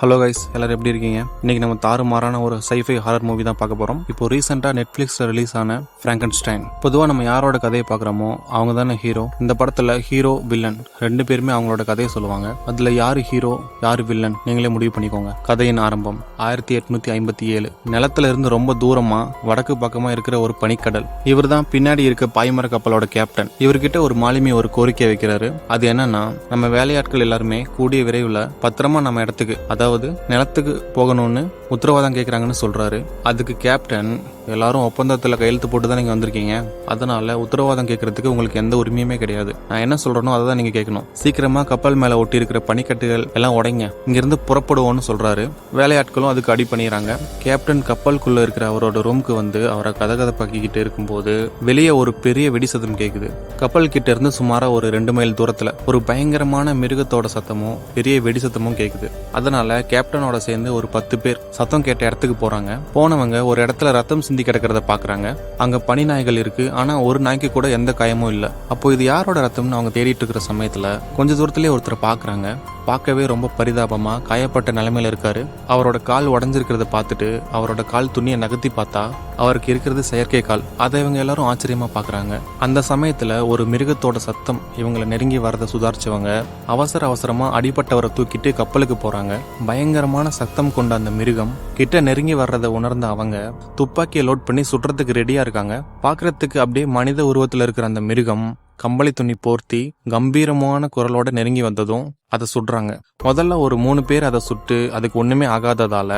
Hello guys, எல்லாரும் எப்படி இருக்கீங்க? இன்னைக்கு நம்ம தாறுமாறான ஒரு சைஃபை ஹாரர் மூவி தான் பார்க்க போறோம். இப்போ ரீசெண்டா நெட்ஃபிளிக்ஸ்ல ரிலீஸ் ஆன பிராங்கன்ஸ்டைன். பொதுவா நம்ம யாரோட கதையை பார்க்குறோமோ அவங்க தானே ஹீரோ. இந்த படத்துல ஹீரோ வில்லன் ரெண்டு பேருமே அவங்களோட கதையை சொல்லுவாங்க. அதுல யாரு ஹீரோ யாரு வில்லன் நீங்களே முடிவு பண்ணிக்கோங்க. கதையின் ஆரம்பம் 1857. நிலத்துல இருந்து ரொம்ப தூரமா வடக்கு பக்கமா இருக்கிற ஒரு பனிக்கடல். இவர் தான் பின்னாடி இருக்க பாய்மர கப்பலோட கேப்டன். இவர்கிட்ட ஒரு மாலுமி ஒரு கோரிக்கை வைக்கிறாரு. அது என்னன்னா, நம்ம வேலையாட்கள் எல்லாருமே கூடிய விரைவில் பத்திரமா நம்ம இடத்துக்கு, அதாவது நிலத்துக்கு போகணும்னு உத்தரவாதம் கேட்கறாங்கன்னு சொல்றாரு. அதுக்கு கேப்டன், எல்லாரும் ஒப்பந்தத்துல கையெழுத்து போட்டு தான் நீங்க வந்திருக்கீங்க, அதனால உத்தரவாதம் கேட்கறதுக்கு உங்களுக்கு எந்த உரிமையுமே கிடையாது. நான் என்ன சொல்றேனோ அதை தான் நீங்க கேட்கணும். சீக்கிரமா கப்பல் மேல ஒட்டி இருக்கிற பனிக்கட்டுகள் எல்லாம் உடைங்க, இங்கிருந்து புறப்படுவோம்னு சொல்றாரு. வேலையாட்களும் அதுக்கு அடி பண்ணிடுறாங்க. கேப்டன் கப்பலுக்குள்ள இருக்கிற அவரோட ரூமுக்கு வந்து அவரை கதகதப்பாக்கிக்கிட்டு இருக்கும்போது வெளியே ஒரு பெரிய வெடி சத்தம் கேக்குது. கப்பல் கிட்ட இருந்து சுமாரா ஒரு 2 மைல் தூரத்துல ஒரு பயங்கரமான மிருகத்தோட சத்தமும் பெரிய வெடி சத்தமும் கேக்குது. அதனால கேப்டனோட சேர்ந்து ஒரு 10 பேர் சத்தம் கேட்ட இடத்துக்கு போறாங்க. போனவங்க ஒரு இடத்துல ரத்தம் சிந்தி கிடக்கிறத பாக்குறாங்க. அங்க பனி நாய்கள் இருக்கு, ஆனா ஒரு நாய்க்கு கூட எந்த காயமும் இல்ல. அப்போ இது யாரோட ரத்தம்னு அவங்க தேடிட்டு இருக்கிற சமயத்துல கொஞ்ச தூரத்திலேயே ஒருத்தரை பாக்குறாங்க. பார்க்கவே ரொம்ப பரிதாபமா காயப்பட்ட நிலைமையில இருக்காரு. அவரோட கால் உடஞ்சிருக்கிறத பார்த்துட்டு அவரோட கால் துணியை நகர்த்தி பார்த்தா அவருக்கு இருக்கிறது செயற்கை கால். அதை இவங்க எல்லாரும் ஆச்சரியமா பாக்குறாங்க. அந்த சமயத்துல ஒரு மிருகத்தோட சத்தம் இவங்களை நெருங்கி வரதை சுதாரிச்சவங்க அவசரமா அடிபட்டவரை தூக்கிட்டு கப்பலுக்கு போறாங்க. பயங்கரமான சத்தம் கொண்ட அந்த மிருகம் கிட்ட நெருங்கி வர்றதை உணர்ந்த அவங்க துப்பாக்கியை லோட் பண்ணி சுடுறதுக்கு ரெடியா இருக்காங்க. பாக்குறதுக்கு அப்படியே மனித உருவத்துல இருக்கிற அந்த மிருகம் கம்பளி துணி போர்த்தி கம்பீரமான குரலோட நெருங்கி வந்ததும் அதை சுடுறாங்க. முதல்ல ஒரு 3 பேர் அதை சுட்டு அதுக்கு ஒண்ணுமே ஆகாததால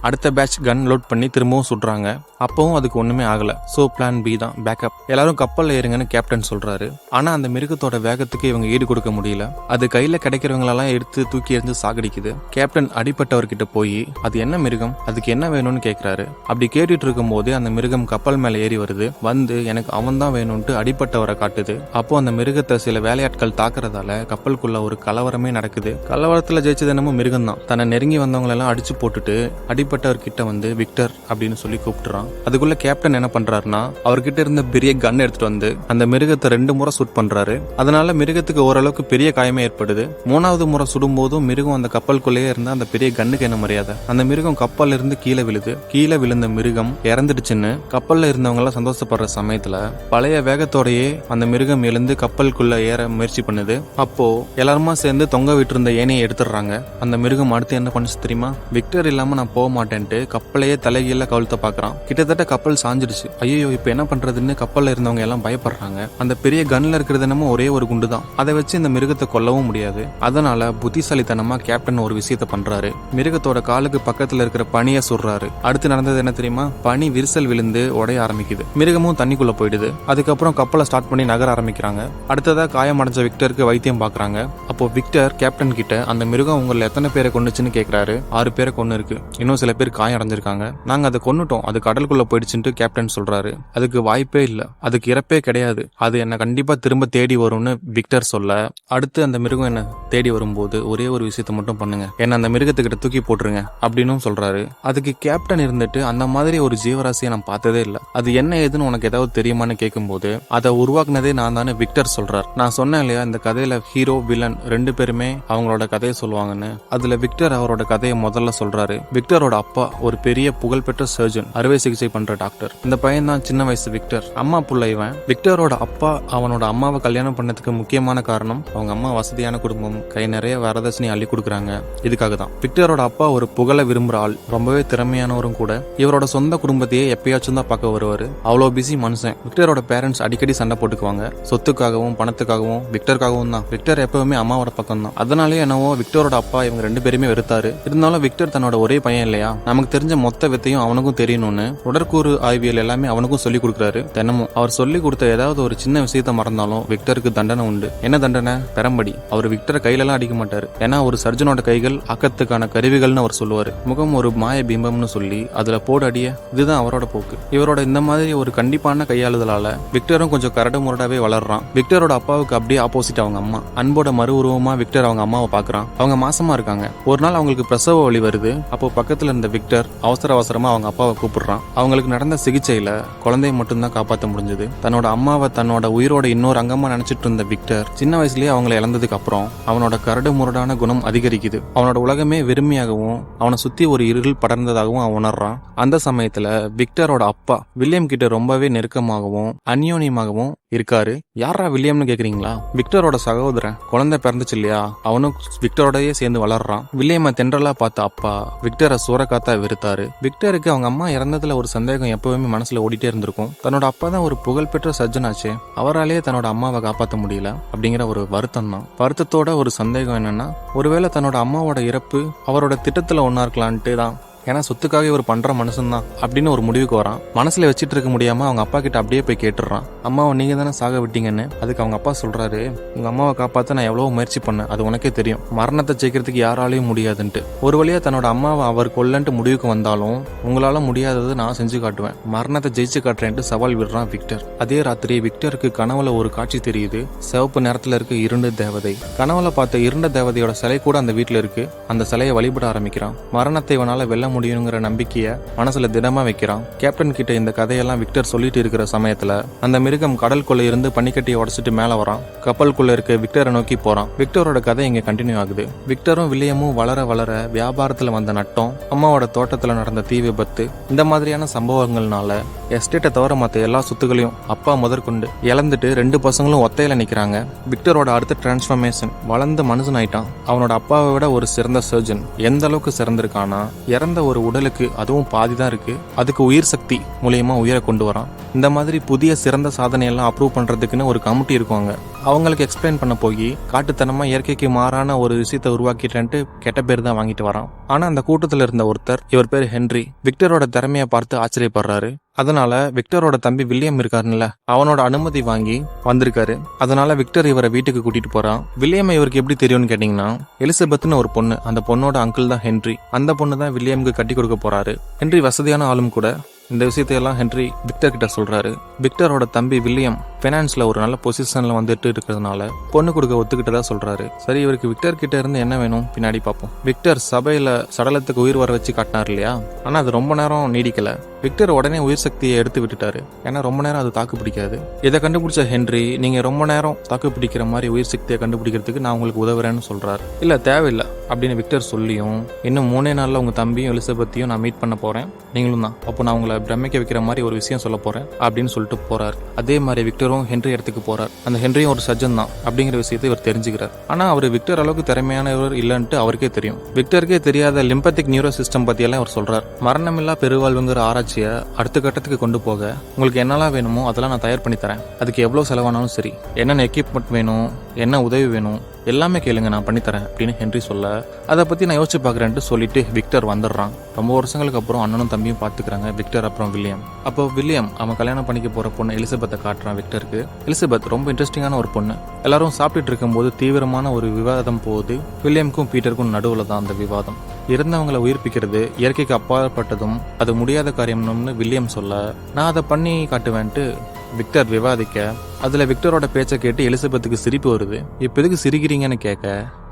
அடுத்த பேட்ச் கன் லோட் பண்ணி திரும்பவும் சுடுறாங்க. அப்பவும் அதுக்கு ஒண்ணுமே ஆகல. சோ பிளான் பி தான் பேக்கப். எல்லாரும் கப்பல்ல ஏறுங்கன்னு கேப்டன் சொல்றாரு. ஆனா அந்த மிருகத்தோட வேகத்துக்கு இவங்க ஈடு கொடுக்க முடியல. அது கையில கிடைக்கிறவங்களெல்லாம் எடுத்து தூக்கி எறிஞ்சு சாகடிக்குது. கேப்டன் அடிப்பட்டவர்கிட்ட போய் அது என்ன மிருகம், அதுக்கு என்ன வேணும்னு கேக்குறாரு. அப்படி கேட்டுட்டு இருக்கும் போது அந்த மிருகம் கப்பல் மேல ஏறி வருது. வந்து எனக்கு அவன் தான் வேணும்ட்டு அடிப்பட்டவரை காட்டுது. அப்போ அந்த மிருகத்தை சில வேலையாட்கள் தாக்குறதால கப்பலுக்குள்ள ஒரு கலவரமே நடக்குது. கலவரத்துல ஜெயிச்சது என்னமோ மிருகம் தான். தன்னை நெருங்கி வந்தவங்க எல்லாம் அடிச்சு போட்டுட்டு அடிப்பட்டவர் கிட்ட வந்து விக்டர் அப்படின்னு சொல்லி கூப்பிட்டுறான். அதுக்குள்ள கேப்டன் என்ன பண்றாருன்னா, அவர்கிட்ட இருந்த பெரிய கன் எடுத்துட்டு வந்து அந்த மிருகத்தை 2 முறை சுட் பண்றாரு. அதனால மிருகத்துக்கு ஓரளவுக்கு பெரிய காயமே ஏற்படுது. 3வது முறை சுடும் போதும் மிருகம் அந்த கப்பலுக்குள்ளேயே இருந்த அந்த பெரிய கன்னுக்கு என்ன மரியாதை. அந்த மிருகம் கப்பல்ல இருந்து கீழே விழுது. கீழே விழுந்த மிருகம் இறந்துடுச்சுன்னு கப்பல்ல இருந்தவங்க எல்லாம் சந்தோஷப்படுற சமயத்துல பழைய வேகத்தோடயே அந்த மிருகம் எழுந்து கப்பலுக்குள்ள ஏற முயற்சி பண்ணுது. அப்போ எல்லாருமா சேர்ந்து தொங்க விட்டு இருந்த ஏனையை எடுத்துடுறாங்க. அந்த மிருகம் அடுத்து என்ன பண்ணுச்சு தெரியுமா? விக்டர் இல்லாம நான் போக மாட்டேன்ட்டு கப்பலையே தலைகீழ கவுழ்த்த பாக்குறான். கிட்டத்தட்ட கப்பல் சாஞ்சிடுச்சு. ஐயோ இப்ப என்ன பண்றதுன்னு கப்பல்ல இருந்தவங்க எல்லாம் பயப்படுறாங்க. அந்த பெரிய கன்ல இருக்கிறது என்னமோ ஒரே ஒரு குண்டு தான். அதை வச்சு இந்த மிருகத்தை கொல்லவும் முடியாது. அதனால புத்திசாலித்தனமா கேப்டன் ஒரு விஷயத்த பண்றாரு. மிருகத்தோட காலுக்கு பக்கத்துல இருக்கிற பனியை சுடுறாரு. அடுத்து நடந்தது என்ன தெரியுமா? பனி விரிசல் விழுந்து உடைய ஆரம்பிக்குது. மிருகமும் தண்ணிக்குள்ள போயிடுது. அதுக்கப்புறம் கப்பலை ஸ்டார்ட் பண்ணி நகர ஆரம்பிக்கிறாங்க. அடுத்ததா காயமடைஞ்ச விக்டருக்கு வைத்தியம் பாக்குறாங்க. அப்போ விக்டர் கேப்டன் கிட்ட அந்த மிருகம் உங்களை எத்தனை பேரை கொண்டுச்சுன்னு கேக்குறாரு. 6 பேரை கொண்டு இருக்கு, இன்னும் சில பேர் காயம் அடைஞ்சிருக்காங்க, நாங்க அதை கொன்னுட்டோம், அது கடலுக்குள்ள போயிடுச்சுன்னு கேப்டன் சொல்றாரு. அதுக்கு வாய்ப்பே இல்ல, அதுக்கு இறப்பே கிடையாது, அது என்ன கண்டிப்பா திரும்ப தேடி வரும்னு விக்டர் சொல்ல, அடுத்து அந்த மிருகம் என்ன தேடி வரும்போது ஒரே ஒரு விஷயத்த மட்டும் பண்ணுங்க, என்ன அந்த மிருகத்துக்கிட்ட தூக்கி போட்டுருங்க அப்படின்னு சொல்றாரு. அதுக்கு கேப்டன் இருந்துட்டு அந்த மாதிரி ஒரு ஜீவராசியை நான் பார்த்ததே இல்ல, அது என்ன ஏதுன்னு உனக்கு ஏதாவது தெரியுமான்னு கேட்கும்போது அதை உருவாக்குனதே நான் தானே விக்டர் சொல்றாரு. நான் சொன்னேன் இல்லையா, இந்த கதையில ஹீரோ வில்லன் 2 பேருமே அவங்களோட கதையை சொல்லுவாங்கன்னு. அதுல விக்டர் அவரோட கதையை முதல்ல சொல்றாரு. விக்டரோட அப்பா ஒரு பெரிய புகழ்பெற்ற சர்ஜன், அறுவை சிகிச்சை பண்ற டாக்டர். இந்த பையன் தான் சின்ன வயசு விக்டர். அம்மா புள்ள இவன். விக்டரோட அப்பா அவனோட அம்மாவை கல்யாணம் பண்ணதுக்கு முக்கியமான காரணம் அவங்க அம்மா வசதியான குடும்பம், கை நிறைய வரதட்சணை அள்ளி கொடுக்குறாங்க. இதுக்காக தான் விக்டரோட அப்பா ஒரு புகழ விரும்புற ஆள், ரொம்பவே திறமையானவரும் கூட. இவரோட சொந்த குடும்பத்தையே எப்பயாச்சும் தான் பார்க்க வருவாரு. அவ்வளோ பிஸி மனுஷன். விக்டரோட பேரண்ட்ஸ் அடிக்கடி சண்டை போட்டுக்குவாங்க, சொத்துக்காகவும் பணத்துக்காகவும் விக்டருக்காகவும் தான். விக்டர் எப்பவுமே அம்மாவோட பக்கம் தான். அதனாலேயே என்னவோ விக்டரோட அப்பா இவங்க 2 பேருமே வெறுத்தாரு. இருந்தாலும் விக்டர் தன்னோட ஒரே பையன் இல்லையா, நமக்கு தெரிஞ்ச மொத்த வித்தையும் அவனுக்கும் தெரியணும்னு உடற்கூறு ஆய்வியல் எல்லாமே அவனுக்கும் சொல்லி கொடுக்குறாரு. தினமும் அவர் சொல்லி கொடுத்த ஏதாவது ஒரு சின்ன விஷயத்த மறந்தாலும் விக்டருக்கு தண்டனை உண்டு. என்ன தண்டனை? பெரம்படி. அவர் விக்டரை கையிலலாம் அடிக்க மாட்டாரு. ஏன்னா ஒரு சர்ஜனோட கைகள் ஆக்கத்துக்கான கருவிகள்னு அவர் சொல்லுவாரு. முகம் ஒரு மாய பிம்பம்னு சொல்லி அதுல போடு அடிய, இதுதான் அவரோட போக்கு. இவரோட இந்த மாதிரி ஒரு கண்டிப்பான கையாளுதலால விக்டரும் கொஞ்சம் கரடு முரடாவே வளர்றான். விக்டரோட அப்பாவுக்கு அப்படியே ஆப்போசிட் அவங்க அம்மா. அன்போட மறு உருவமா விக்டர் அவங்க அம்மாவை பாக்குறான். அவங்க மாசமா இருக்காங்க. ஒரு நாள் அவங்களுக்கு பிரசவ வலி வருது. அப்போ பக்கத்துல பக்கத்துல இருந்த விக்டர் அவசரமா அவங்க அப்பாவை கூப்பிடுறான். அவங்களுக்கு நடந்த சிகிச்சையில குழந்தைய மட்டும்தான் காப்பாற்ற முடிஞ்சது. தன்னோட அம்மாவை தன்னோட உயிரோட இன்னொரு அங்கமா நினைச்சிட்டு இருந்த விக்டர் சின்ன வயசுலயே அவங்களை இழந்ததுக்கு அப்புறம் அவனோட கரடு முரடான குணம் அதிகரிக்குது. அவனோட உலகமே வெறுமையாகவும் அவனை சுத்தி ஒரு இருள் படர்ந்ததாகவும் அவன் உணர்றான். அந்த சமயத்துல விக்டரோட அப்பா வில்லியம் கிட்ட ரொம்பவே நெருக்கமாகவும் அந்யோன்யமாகவும் இருக்காரு. யாரா வில்லியம்னு கேக்குறீங்களா? விக்டரோட சகோதரன். குழந்தை பிறந்துச்சு இல்லையா, அவனும் விக்டரோடயே சேர்ந்து வளர்றான். வில்லியம தென்றலா பார்த்த அப்பா விக்டரை சூறக்காத்தா வெறுத்தாரு. விக்டருக்கு அவங்க அம்மா இறந்ததுல ஒரு சந்தேகம் எப்பவுமே மனசுல ஓடிட்டே இருந்திருக்கும். தன்னோட அப்பா தான் ஒரு புகழ்பெற்ற சர்ஜனாச்சு, அவராலேயே தன்னோட அம்மாவை காப்பாற்ற முடியல அப்படிங்கிற ஒரு வருத்தம் தான். வருத்தத்தோட ஒரு சந்தேகம் என்னன்னா, ஒருவேளை தன்னோட அம்மாவோட இறப்பு அவரோட திட்டத்துல ஒன்னா இருக்கலான்ட்டு தான். ஏன்னா சொத்துக்காக இவர் பண்ற மனுஷன் தான் அப்படின்னு ஒரு முடிவுக்கு வரான். மனசுல வச்சிட்டு இருக்க முடியாம அவங்க அப்பா கிட்ட அப்படியே போய் கேட்டுறான், அம்மாவை நீங்க தானே சாக விட்டீங்கன்னு. அதுக்கு அவங்க அப்பா சொல்றாரு, உங்க அம்மாவை காப்பாத்த நான் எவ்வளவு முயற்சி பண்ணேன், அது உனக்கே தெரியும். மரணத்தை ஜெயிக்கிறதுக்கு யாராலையும் முடியாதுன்ட்டு. ஒரு வழியா தன்னோட அம்மாவை அவர் கொல்லன்ட்டு முடிவுக்கு வந்தாலும் உங்களால முடியாதது நான் செஞ்சு காட்டுவேன், மரணத்தை ஜெயிச்சு காட்டுறேன்ட்டு சவால் விடுறான் விக்டர். அதே ராத்திரி விக்டருக்கு கனவுல ஒரு காட்சி தெரியுது. சிவப்பு நேரத்துல இருக்க இருண்ட தேவதை. கனவுல பார்த்த இருண்ட தேவதையோட சிலை கூட அந்த வீட்டுல இருக்கு. அந்த சிலையை வழிபட ஆரம்பிக்கிறான். மரணத்தை இவனால வெல்ல முடியுங்கிற நம்பிக்கைய மனசுல திடமா வைக்கிறான். கேப்டன் கிட்ட இந்த கதையெல்லாம் விக்டர் சொல்லிட்டு இருக்கிற சமயத்துல அந்த மிருகம் கடலுக்குள்ள இருந்து பனிக்கட்டியை உடைச்சிட்டு மேல வரான். கப்பலுக்குள்ள இருக்க விக்டரை நோக்கி போறான். விக்டரோட கதை இங்க கண்டினியூ ஆகுது. விக்டரும் வில்லியமும் வளர வளர வியாபாரத்துல வந்த நட்டம், அம்மாவோட தோட்டத்துல நடந்த தீ விபத்து, இந்த மாதிரியான சம்பவங்கள்னால எஸ்டேட்டை தவிர மத்த எல்லா சொத்துக்களையும் அப்பா முதற்கொண்டு இழந்துட்டு 2 பசங்களும் ஒத்தையில நிக்கிறாங்க. விக்டரோட அடுத்த டிரான்ஸ்பர்மேஷன், வளர்ந்த மனுஷன் ஆயிட்டான். அவனோட அப்பாவை விட ஒரு சிறந்த சர்ஜன். எந்த அளவுக்கு சிறந்திருக்கானா, இறந்த ஒரு உடலுக்கு அதுவும் பாதிதான் இருக்கு, அதுக்கு உயிர் சக்தி மூலியமா உயிரை கொண்டு வரான். இந்த மாதிரி புதிய சிறந்த சாதனையெல்லாம் அப்ரூவ் பண்றதுக்குன்னு ஒரு கமிட்டி இருக்குவாங்க. அவங்களுக்கு எக்ஸ்பிளைன் பண்ண போய் காட்டுத்தனமா இயற்கைக்கு மாறான ஒரு விஷயத்தை உருவாக்கிட்டேன்ட்டு கெட்ட பேர் தான் வாங்கிட்டு வரான். ஆனா அந்த கூட்டத்துல இருந்த ஒருத்தர், இவர் பேர் ஹென்றி, விக்டரோட திறமைய பார்த்து ஆச்சரியப்படுறாரு. அதனால விக்டரோட தம்பி வில்லியம் இருக்காருல்ல, அவனோட அனுமதி வாங்கி வந்திருக்காரு. அதனால விக்டர் இவரை வீட்டுக்கு கூட்டிட்டு போறான். வில்லியம் இவருக்கு எப்படி தெரியும்னு கேட்டீங்கன்னா, எலிசபெத்னு ஒரு பொண்ணு, அந்த பொண்ணோட அங்கிள் தான் ஹென்றி. அந்த பொண்ணு தான் வில்லியம்க்கு கட்டி கொடுக்க போறாரு. ஹென்றி வசதியான ஆளும் கூட. இந்த விஷயத்தையெல்லாம் ஹென்றி விக்டர் கிட்ட சொல்றாரு. விக்டரோட தம்பி வில்லியம் பைனான்ஸ்ல ஒரு நல்ல பொசிஷன்ல வந்துட்டு இருக்கிறதுனால பொண்ணு கொடுக்க ஒத்துக்கிட்டதா சொல்றாரு. சரி, இவருக்கு விக்டர் கிட்ட இருந்து என்ன வேணும் பின்னாடி பார்ப்போம். விக்டர் சபையில சடலத்துக்கு உயிர் வர வச்சு காட்டினார் இல்லையா, ஆனா அது ரொம்ப நேரம் நீடிக்கல. விக்டர் உடனே உயிர் சக்தியை எடுத்து விட்டுட்டாரு. ஏன்னா ரொம்ப நேரம் அது தாக்கு பிடிக்காது. இதை கண்டுபிடிச்ச ஹென்றி, நீங்க ரொம்ப நேரம் தாக்கு பிடிக்கிற மாதிரி உயிர் சக்தியை கண்டுபிடிக்கிறதுக்கு நான் உங்களுக்கு உதவுறேன்னு சொல்றாரு. இல்ல தேவையில்லை அப்படின்னு விக்டர் சொல்லியும், இன்னும் 3 நாள்ல உங்க தம்பியும் எலிசபெத்தையும் நான் மீட் பண்ண போறேன், நீங்களும் தான். அப்போ நான் உங்களை பிரமிக்க வைக்கிற மாதிரி ஒரு விஷயம் சொல்ல போறேன் அப்படின்னு சொல்லிட்டு போறாரு. அதே மாதிரி விக்டரும் ஹென்றி இடத்துக்கு போறார். அந்த ஹென்ரியும் ஒரு சர்ஜன் தான் அப்படிங்கிற விஷயத்தை இவர் தெரிஞ்சுக்கிறார். ஆனா அவர் விக்டர் அளவுக்கு திறமையானவர் இல்லன்ட்டு அவருக்கே தெரியும். விக்டருக்கே தெரியாத லிம்பத்திக் நியூரோ சிஸ்டம் பத்தி எல்லாம் அவர் சொல்றார். மரணமில்லா பெருவாழ்வுங்கிற ஆராய்ச்சியை அடுத்த கட்டத்துக்கு கொண்டு போக உங்களுக்கு என்னெல்லாம் வேணுமோ அதெல்லாம் நான் தயார் பண்ணி தரேன். அதுக்கு எவ்வளவு செலவானாலும் சரி, என்னென்ன எக்யூப்மெண்ட் வேணும், என்ன உதவி வேணும், எல்லாமே கேளுங்க, நான் பண்ணித்தரேன் அப்படின்னு ஹென்றி சொல்ல, அதை பத்தி நான் யோசிச்சு பாக்குறேன்ட்டு சொல்லிட்டு விக்டர் வந்துடுறான். ரொம்ப வருஷங்களுக்கு அப்புறம் அண்ணனும் தம்பியும் பாத்துக்கிறாங்க, விக்டர் அப்புறம் வில்லியம். அப்போ வில்லியம் அவன் கல்யாணம் பண்ணிக்க போற பொண்ணு எலிசபெத்தை காட்டுறான் விக்டருக்கு. எலிசபெத் ரொம்ப இன்ட்ரெஸ்டிங்கான ஒரு பொண்ணு. எல்லாரும் சாப்பிட்டுட்டு இருக்கும்போது தீவிரமான ஒரு விவாதம் போகுது. வில்லியம்க்கும் பீட்டருக்கும் நடுவுல தான் அந்த விவாதம். இறந்தவங்களை உயிர்ப்பிக்கிறது இயற்கைக்கு அப்பாற்பட்டதும் அது முடியாத காரியம்னு வில்லியம் சொல்ல, நான் அதை பண்ணி காட்டுவேன்ட்டு விக்டர் விவாதிக்க, அதுல விக்டரோட பேச்சை கேட்டு எலிசபெத்துக்கு சிரிப்பு வருது. இப்ப எதுக்கு சிரிக்கிறீங்கன்னு கேட்க,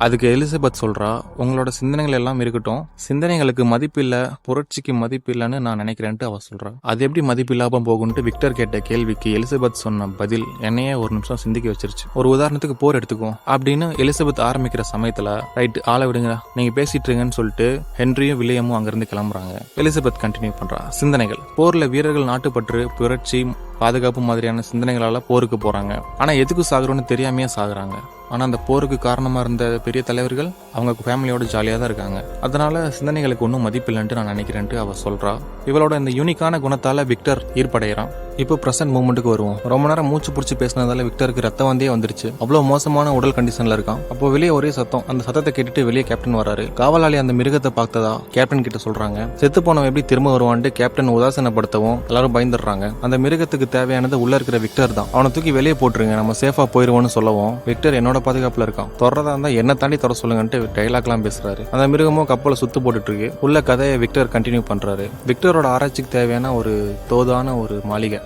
அதுக்கு எலிசபெத் சொல்றா, உங்களோட சிந்தனைகள் எல்லாம் இருக்கட்டும், சிந்தனைகளுக்கு மதிப்பு இல்ல, புரட்சிக்கு மதிப்பு இல்லன்னு நான் நினைக்கிறேன்ட்டு அவ சொல்றா. அது எப்படி மதிப்பு இல்லாம போகும்ட்டு விக்டர் கேட்ட கேள்விக்கு எலிசபெத் சொன்ன பதில் என்னையே ஒரு நிமிஷம் சிந்திக்க வச்சிருச்சு. ஒரு உதாரணத்துக்கு போர் எடுத்துக்கும் அப்படின்னு எலிசபெத் ஆரம்பிக்கிற சமயத்துல, ரைட் ஆளை விடுங்க, நீங்க பேசிட்டு இருங்கன்னு சொல்லிட்டு ஹென்ரியும் வில்லியமும் அங்கிருந்து கிளம்புறாங்க. எலிசபெத் கண்டினியூ பண்றா, சிந்தனைகள், போர்ல வீரர்கள் நாட்டுப்பற்று, புரட்சி, பாதுகாப்பு மாதிரியான சிந்தனைகளால போருக்கு போறாங்க. ஆனா எதுக்கு சாகுறோன்னு தெரியாமையே சாகுறாங்க. ஆனா அந்த போருக்கு காரணமா இருந்த பெரிய தலைவர்கள் அவங்க ஃபேமிலியோட ஜாலியா தான் இருக்காங்க. அதனால சிந்தனைகளுக்கு ஒன்றும் மதிப்பில்லைன்ட்டு நான் நினைக்கிறேன்ட்டு அவ சொல்றா. இவளோட இந்த யூனிக்கான குணத்தால விக்டர் ஈர்ப்படைகிறான். இப்போ பிரசன்ட் மூமெண்ட்டுக்கு வருவோம். ரொம்ப நேரம் மூச்சு பிடிச்சி பேசினதால விக்டருக்கு ரத்தம் வந்தே வந்துருச்சு. அவ்வளவு மோசமான உடல் கண்டிஷன்ல இருக்கான். அப்போ வெளியே ஒரே சத்தம். அந்த சத்தத்தை கேட்டுட்டு வெளியே கேப்டன் வராரு. காவலாளி அந்த மிருகத்தை பார்த்ததா கேப்டன் கிட்ட சொல்றாங்க. செத்து போனவன் எப்படி திரும்ப வருவான்ட்டு கேப்டன் உதாசீனப்படுத்தவும் எல்லாரும் பயந்துடுறாங்க. அந்த மிருகத்துக்கு தேவையானது உள்ள இருக்கிற விக்டர் தான். அவனை தூக்கி வெளியே போட்டுருங்க, நம்ம சேஃபா போயிருவோம்னு சொல்லவும் விக்டர் என்னோட பாதுகாப்புல இருக்கான், தொடரதா இருந்தா என்ன தாண்டி தொட சொல்லுங்கன்ட்டு டைலாக்லாம் பேசுறாரு. அந்த மிருகமும் கப்பலை சுத்து போட்டுட்டு இருக்கு. உள்ள கதையை விக்டர் கண்டினியூ பண்றாரு. விக்டரோட ஆராய்ச்சிக்கு தேவையான ஒரு தோதான ஒரு மாளிகை,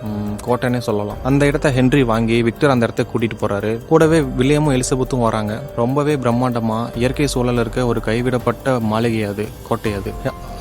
கோட்டைனே சொல்லலாம். அந்த இடத்த ஹென்றி வாங்கி விக்டர் அந்த இடத்த கூட்டிட்டு போறாரு. கூடவே வில்லியமும் எலிசபெத்தும் வராங்க. ரொம்பவே பிரம்மாண்டமா இயற்கை சூழல் இருக்க ஒரு கைவிடப்பட்ட மாளிகை அது, கோட்டை அது.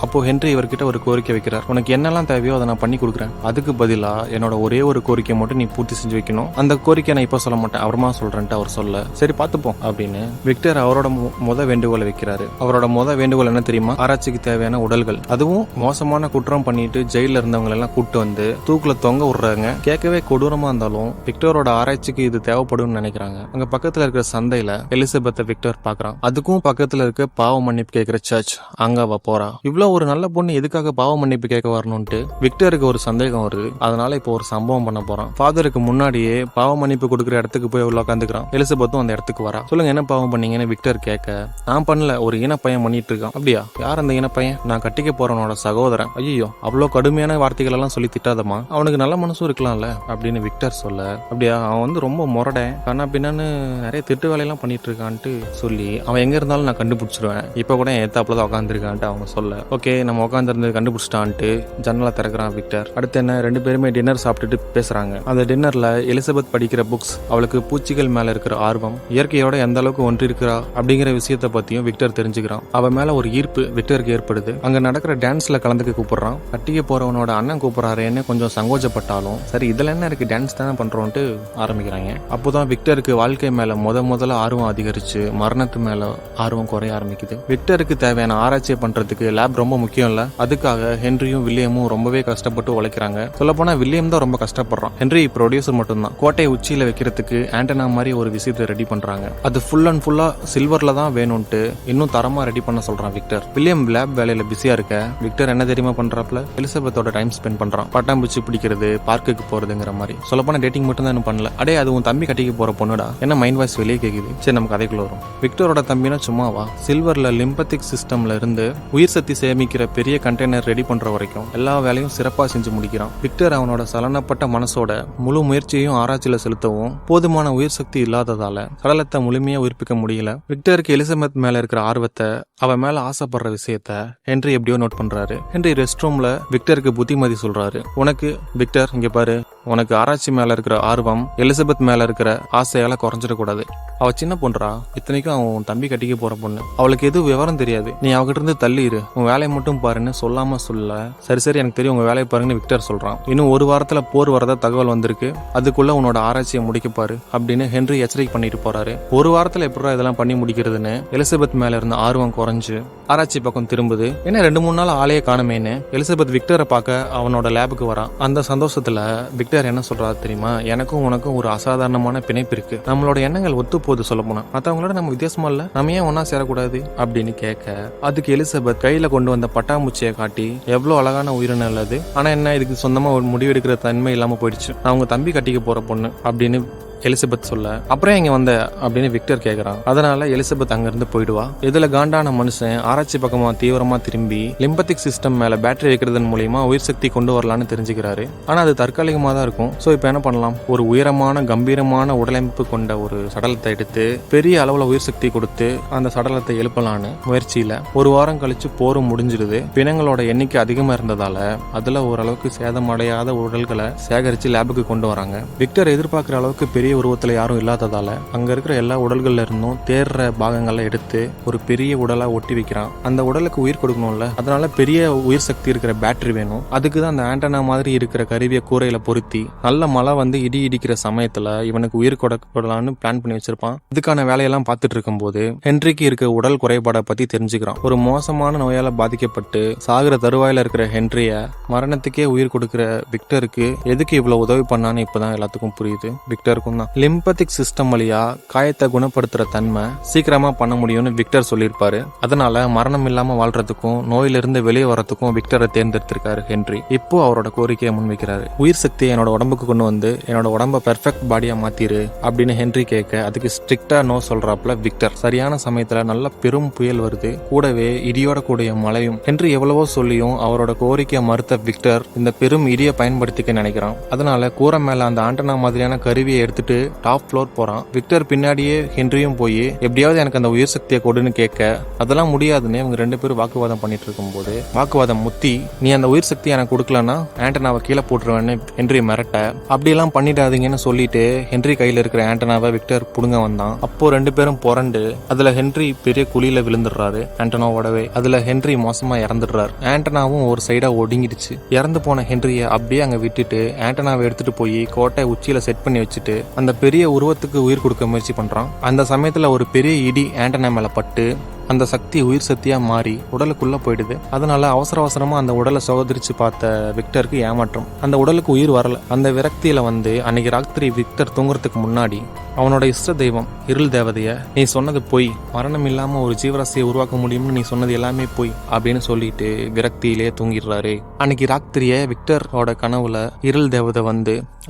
அப்போ ஹென்றி இவர்கிட்ட ஒரு கோரிக்கை வைக்கிறார். உனக்கு என்னெல்லாம் தேவையோ அதை நான் பண்ணி கொடுக்குறேன், அதுக்கு பதிலா என்னோட ஒரே ஒரு கோரிக்கை மட்டும் நீ பூர்த்தி செஞ்சு வைக்கணும். அந்த கோரிக்கை நான் இப்ப சொல்ல மாட்டேன், அப்புறமா சொல்றேன்ட்டு அவர் சொல்ல, சரி பார்த்துப்போம் அப்படின்னு விக்டர் அவரோட வேண்டுகோளை வைக்கிறாரு. அவரோட வேண்டுகோள் என்ன தெரியுமா? ஆராய்ச்சிக்கு தேவையான உடல்கள், அதுவும் மோசமான குற்றம் பண்ணிட்டு ஜெயில இருந்தவங்க எல்லாம் கூட்டு வந்து தூக்குல தொங்க விடுறாங்க. கேட்கவே கொடூரமா இருந்தாலும் விக்டரோட ஆராய்ச்சிக்கு இது தேவைப்படும் நினைக்கிறாங்க. அங்க பக்கத்துல இருக்கிற சந்தையில எலிசபெத்தை விக்டர் பாக்குறான். அதுக்கும் பக்கத்துல இருக்க பாவ மன்னிப்பு கேட்கிற சர்ச், அங்க அவ போறா. இவ்வளவு ஒரு நல்ல பொண்ணு எதுக்காக பாவ மன்னிப்பு கேட்க வரணும்ட்டு விக்டருக்கு ஒரு சந்தேகம் வருது. அதனால இப்போ ஒரு சம்பவம் பண்ண போறான். ஃபாதருக்கு முன்னாடியே பாவ மன்னிப்பு கொடுக்குற இடத்துக்கு போய் உள்ள உட்காந்துக்கிறான். எலிசபெத்தும் அந்த இடத்துக்கு வரா. சொல்லுங்க என்ன பாவம் பண்ணீங்கன்னு விக்டர் கேட்க, நான் பண்ணல, ஒரு இனப்பையன் பண்ணிட்டு இருக்கான். அப்படியா? யார் அந்த இனப்பையன்? நான் கட்டிக்க போறவனோட சகோதரன். ஐயோ, அவ்வளவு கடுமையான வார்த்தைகள் எல்லாம் சொல்லி திட்டாதமா, அவனுக்கு நல்ல மனசும் இருக்கலாம்ல அப்படின்னு விக்டர் சொல்ல, அப்படியா அவன் ரொம்ப முரடன் கண்ணா பின்னான்னு நிறைய திட்டு வேலையெல்லாம் பண்ணிட்டு இருக்கான்ட்டு சொல்லி, அவன் எங்க இருந்தாலும் நான் கண்டுபிடிச்சிருவேன், இப்ப கூட என் ஏத்தாப்புலதான் உட்காந்துருக்கான்ட்டு அவங்க சொல்ல, ஓகே நம்ம உட்காந்துருந்து கண்டுபிடிச்சிட்டான்ட்டு ஜன்னலை திறக்கிறான் விக்டர். அடுத்து என்ன, ரெண்டு பேருமே டின்னர் சாப்பிட்டுட்டு பேசுறாங்க. அந்த டின்னர்ல எலிசபெத் படிக்கிற புக்ஸ், அவளுக்கு பூச்சிகள் மேல இருக்கிற ஆர்வம், இயற்கையோட எந்த அளவுக்கு ஒன்றி இருக்கிறா அப்படிங்கிற விஷயத்த பத்தியும் விக்டர் தெரிஞ்சுக்கிறான். அவ மேல ஒரு ஈர்ப்பு விக்டருக்கு ஏற்படுது. அங்க நடக்கிற டான்ஸ்ல கலந்துக்க கூப்பிடுறான். கட்டிக்க போறவனோட அண்ணன் கூப்பிடுறாருன்னு கொஞ்சம் சங்கோஜப்பட்டாலும் சரி இதுல என்ன இருக்கு, டான்ஸ் தானே பண்றோம்ட்டு ஆரம்பிக்கிறாங்க. அப்போதான் விக்டருக்கு வாழ்க்கை மேல முதல்ல ஆர்வம் அதிகரிச்சு மரணத்து மேல ஆர்வம் குறைய ஆரம்பிக்குது. விக்டருக்கு தேவையான ஆராய்ச்சி பண்றதுக்கு லேப் ரொம்ப முக்கியம் இல்ல, அதுக்காக ஹென்ரியும் வில்லியமும் ரொம்பவே கஷ்டப்பட்டு உழைக்கிறாங்க. சொல்ல போனா வில்லியம் தான் ரொம்ப கஷ்டப்படுறான். ஹென்றி ப்ரொடியூசர் மட்டும்தான். கோட்டை உச்சியில வைக்கிறதுக்கு ஆண்டனா மாதிரி ஒரு விஷயத்தை ரெடி பண்றாங்க. அது ஃபுல் அண்ட் ஃபுல்லா சில்வர்ல தான் வேணும்ட்டு இன்னும் தரமா ரெடி பண்ண சொல்றான் விக்டர். வில்லியம் லேப் வேலையில பிஸியா இருக்க விக்டர் என்ன தெரியுமா பண்றாப்ல, எலிசபெத்தோட டைம் ஸ்பெண்ட் பண்றான். பட்டாம்பூச்சி பிடிக்கிறது, பார்க்குக்கு போறதுங்கிற மாதிரி. சொல்ல போனா டேட்டிங் மட்டும் தான் பண்ணல. அடே அது உன் தம்பி கட்டிக்க போற பொண்ணுடா, என்ன மைண்ட் வாய்ஸ் வெளியே கேக்குது. சரி நம்ம கதைக்குள்ள வரும். விக்டரோட தம்பினா சும்மாவா, சில்வர்ல லிம்பத்திக் சிஸ்டம்ல இருந்து உயிர் சக்தி சேமிக்கிற பெரிய கண்டெய்னர் ரெடி பண்ற வரைக்கும் எல்லா வேலையும் சிறப்பா செஞ்சு முடிக்கிறான். விக்டர் அவனோட சலனப்பட்ட மனசோட முழு முயற்சியையும் ஆராய்ச்சியில செலுத்தவும் போதுமான உயிர் சக்தி இல்லாததால சடலத்தை முழுமையா உயிர்ப்பிக்க முடியல. விக்டருக்கு எலிசபெத் மேல இருக்கிற ஆர்வத்தை, அவ மேல ஆசைப்படுற விஷயத்த ஹென்றி எப்படியோ நோட் பண்றாரு. ஹென்றி ரெஸ்ட் ரூம்ல விக்டருக்கு புத்திமதி சொல்றாரு. உனக்கு விக்டர் இங்க பாரு, உனக்கு ஆராய்ச்சி மேல இருக்கிற ஆர்வம் எலிசபெத் மேல இருக்கிற ஆசையால குறைஞ்சிடக்கூடாது. அவ சின்ன பொண்ணுறா, இத்தனைக்கும் அவன் தம்பி கட்டிக்க போற பொண்ணு, அவளுக்கு எதுவும் விவரம் தெரியாது, நீ அவகிட்ட இருந்து தள்ளிரு, உன் வேலையை மட்டும் பாருன்னு சொல்லாம சொல்ல, சரி எனக்கு தெரியும் உங்க வேலையை பாருங்கன்னு விக்டர் சொல்றான். இன்னும் ஒரு வாரத்துல போர் வரதா தகவல் வந்திருக்கு, அதுக்குள்ள உன்னோட ஆராய்ச்சியை முடிக்க பாரு அப்படின்னு ஹென்றி எச்சரிக்கை பண்ணிட்டு போறாரு. ஒரு வாரத்துல எப்படா இதெல்லாம் பண்ணி முடிக்கிறதுன்னு எலிசபெத் மேல இருந்த ஆர்வம் குறைஞ்சு ஆராய்ச்சி பக்கம் திரும்புது. ஏன்னா 2-3 நாள் ஆளையே காணுமேன்னு எலிசபெத் விக்டரை பார்க்க அவனோட லேபுக்கு வரான். அந்த சந்தோஷத்துல விக்டர் என்ன சொல்றாரு தெரியுமா, எனக்கும் உனக்கும் ஒரு அசாதாரணமான பிணைப்பு இருக்கு, நம்மளோட எண்ணங்கள் ஒத்து போகுது, சொல்ல போனா மத்தவங்களோட நம்ம வித்தியாசமா இல்ல, நம்ம ஏன் ஒன்னா சேரக்கூடாது அப்படின்னு கேட்க, அதுக்கு எலிசபெத் கையில கொண்டு வந்த பட்டாம்பூச்சியை காட்டி, எவ்வளவு அழகான உயிரினம் அல்லது, ஆனா என்ன இதுக்கு சொந்தமா ஒரு முடிவெடுக்கிற தன்மை இல்லாம போயிடுச்சு, நான் உங்க தம்பி கட்டிக்க போற பொண்ணு அப்படின்னு எலிசபெத் சொல்ல, அப்புறம் இங்க வந்த அப்படின்னு விக்டர் கேக்குறான். அதனால எலிசபெத் அங்க இருந்து போயிடுவா. இதுல காண்டான மனுஷன் ஆராய்ச்சி பக்கமா தீவிரமா திரும்பி லிம்பத்திக் சிஸ்டம் மேல பேட்டரி வைக்கிறதன் மூலியமா உயிர் சக்தி கொண்டு வரலான்னு தெரிஞ்சுக்கிறாரு. ஆனா அது தற்காலிகமா தான் இருக்கும். சோ இப்ப என்ன பண்ணலாம், ஒரு உயரமான கம்பீரமான உடலமைப்பு கொண்ட ஒரு சடலத்தை எடுத்து பெரிய அளவுல உயிர் சக்தி கொடுத்து அந்த சடலத்தை எழுப்பலான்னு முயற்சியில ஒரு வாரம் கழிச்சு போரும் முடிஞ்சிருது. பிணங்களோட எண்ணிக்கை அதிகமா இருந்ததால அதுல ஓரளவுக்கு சேதமடையாத உடல்களை சேகரிச்சு லேபுக்கு கொண்டு வராங்க. விக்டர் எதிர்பார்க்கிற அளவுக்கு பெரிய உருவத்துல யாரும் இல்லாததால அங்க இருக்கிற எல்லா உடல்கள்ல இருந்தும் தேர்ற பாகங்களை எடுத்து ஒரு பெரிய உடலா ஒட்டி வைக்கிறான். அந்த உடலுக்கு உயிர் கொடுக்கணும்ல, அதனால பெரிய உயிர் சக்தி இருக்கிற பேட்டரி வேணும். அதுக்குதான் அந்த ஆண்டனா மாதிரி இருக்கிற கருவியை கூரையில பொருத்தி நல்ல மழை வந்து இடி இடிக்கிற சமயத்துல இவனுக்கு உயிர் கொடுக்கலான்னு பிளான் பண்ணி வச்சிருப்பான். இதுக்கான வேலையெல்லாம் பார்த்துட்டு இருக்கும் போது ஹென்ரிக்கு இருக்க உடல் குறைபாடை பத்தி தெரிஞ்சுக்கிறான். ஒரு மோசமான நோயால பாதிக்கப்பட்டு சாகுற தருவாயில இருக்கிற ஹென்ரிய மரணத்துக்கே உயிர் கொடுக்கிற விக்டருக்கு எதுக்கு இவ்வளவு உதவி பண்ணான்னு இப்பதான் எல்லாத்துக்கும் புரியுது. விக்டருக்கும் தான். லிம்பத்திக் சிஸ்டம் வழியா காயத்தை குணப்படுத்துற தன்மை சீக்கிரமா பண்ண முடியும்னு விக்டர் சொல்லியிருப்பாரு. அதனால மரணம் இல்லாம வாழ்றதுக்கும் நோயிலிருந்து வெளியே வரதுக்கும் விக்டரை தேர்ந்தெடுத்திருக்காரு ஹென்றி. இப்போ அவரோட கோரிக்கையை முன்வைக்கிறாரு. உயிர் சக்தியை என்னோட உடம்புக்கு கொண்டு வந்து என்னோட உடம்ப பெர்ஃபெக்ட் பாடியா மாத்திரு அப்படின்னு ஹென்றி கேட்க அதுக்கு ஸ்ட்ரிக்டா நோ சொல்றாப்ல விக்டர். சரியான சமயத்துல நல்ல பெரும் புயல் வருது, கூடவே இடியோட கூடிய மழையும். ஹென்றி எவ்வளவோ சொல்லியும் அவரோட கோரிக்கையை மறுத்த விக்டர் இந்த பெரும் இடியை பயன்படுத்திக்க நினைக்கிறான். அதனால கூரை மேல அந்த ஆண்டனா மாதிரியான கருவியை எடுத்துட்டு டாப் ஃப்ளோர் போறான். விக்டர் பின்னாடியே ஹென்ரியும் போய் எப்படியாவது எனக்கு அந்த உயிர் சக்தியை கொடுன்னு கேட்க அதெல்லாம் முடியாதுன்னு இவங்க 2 பேரும் வாக்குவாதம் பண்ணிட்டு இருக்கும் போது வாக்குவாதம் முத்தி நீ அந்த உயிர் சக்தியை எனக்கு கொடுக்கலன்னா ஆண்டனாவை கீழே போட்டுருவேன்னு ஹென்றி மிரட்ட அப்படியெல்லாம் பண்ணிடாதீங்கன்னு சொல்லிட்டு ஹென்றி கையில இருக்கிற ஆண்டனாவை விக்டர் புடுங்க வந்தான். அப்போ 2 பேரும் புரண்டு அதுல ஹென்றி பெரிய குழியில விழுந்துடுறாரு ஆண்டனாவோடவே. அதுல ஹென்றி மோசமா இறந்துடுறாரு. ஆண்டனாவும் ஒரு சைடா ஒடுங்கிடுச்சு. இறந்து போன ஹென்ரிய அப்படியே அங்க விட்டுட்டு ஆண்டனாவை எடுத்துட்டு போய் கோட்டை உச்சியில செட் பண்ணி வச்சுட்டு அந்த பெரிய உருவத்துக்கு உயிர் கொடுக்க முயற்சி பண்றான். அந்த சமயத்துல ஒரு பெரிய இடி ஆண்டனா மேல பட்டு அந்த சக்தி உயிர் சக்தியா மாறி உடலுக்குள்ள போயிடுது. அதனால அவசர அவசரமா அந்த உடலை சோதரிச்சு பார்த்த விக்டருக்கு ஏமாற்றம். அந்த உடலுக்கு உயிர் வரல. அந்த விரக்தியில அன்னைக்கு ராத்திரி விக்டர் தூங்குறதுக்கு முன்னாடி அவனோட இஷ்ட தெய்வம் இருள் தேவதைய நீ சொன்னது பொய், மரணம் இல்லாம ஒரு ஜீவராசியை உருவாக்க முடியும்னு நீ சொன்னது எல்லாமே பொய் அப்படின்னு சொல்லிட்டு விரக்தியிலே தூங்கிடுறாரு. அன்னைக்கு ராத்திரியே விக்டரோட கனவுல இருள் தேவதை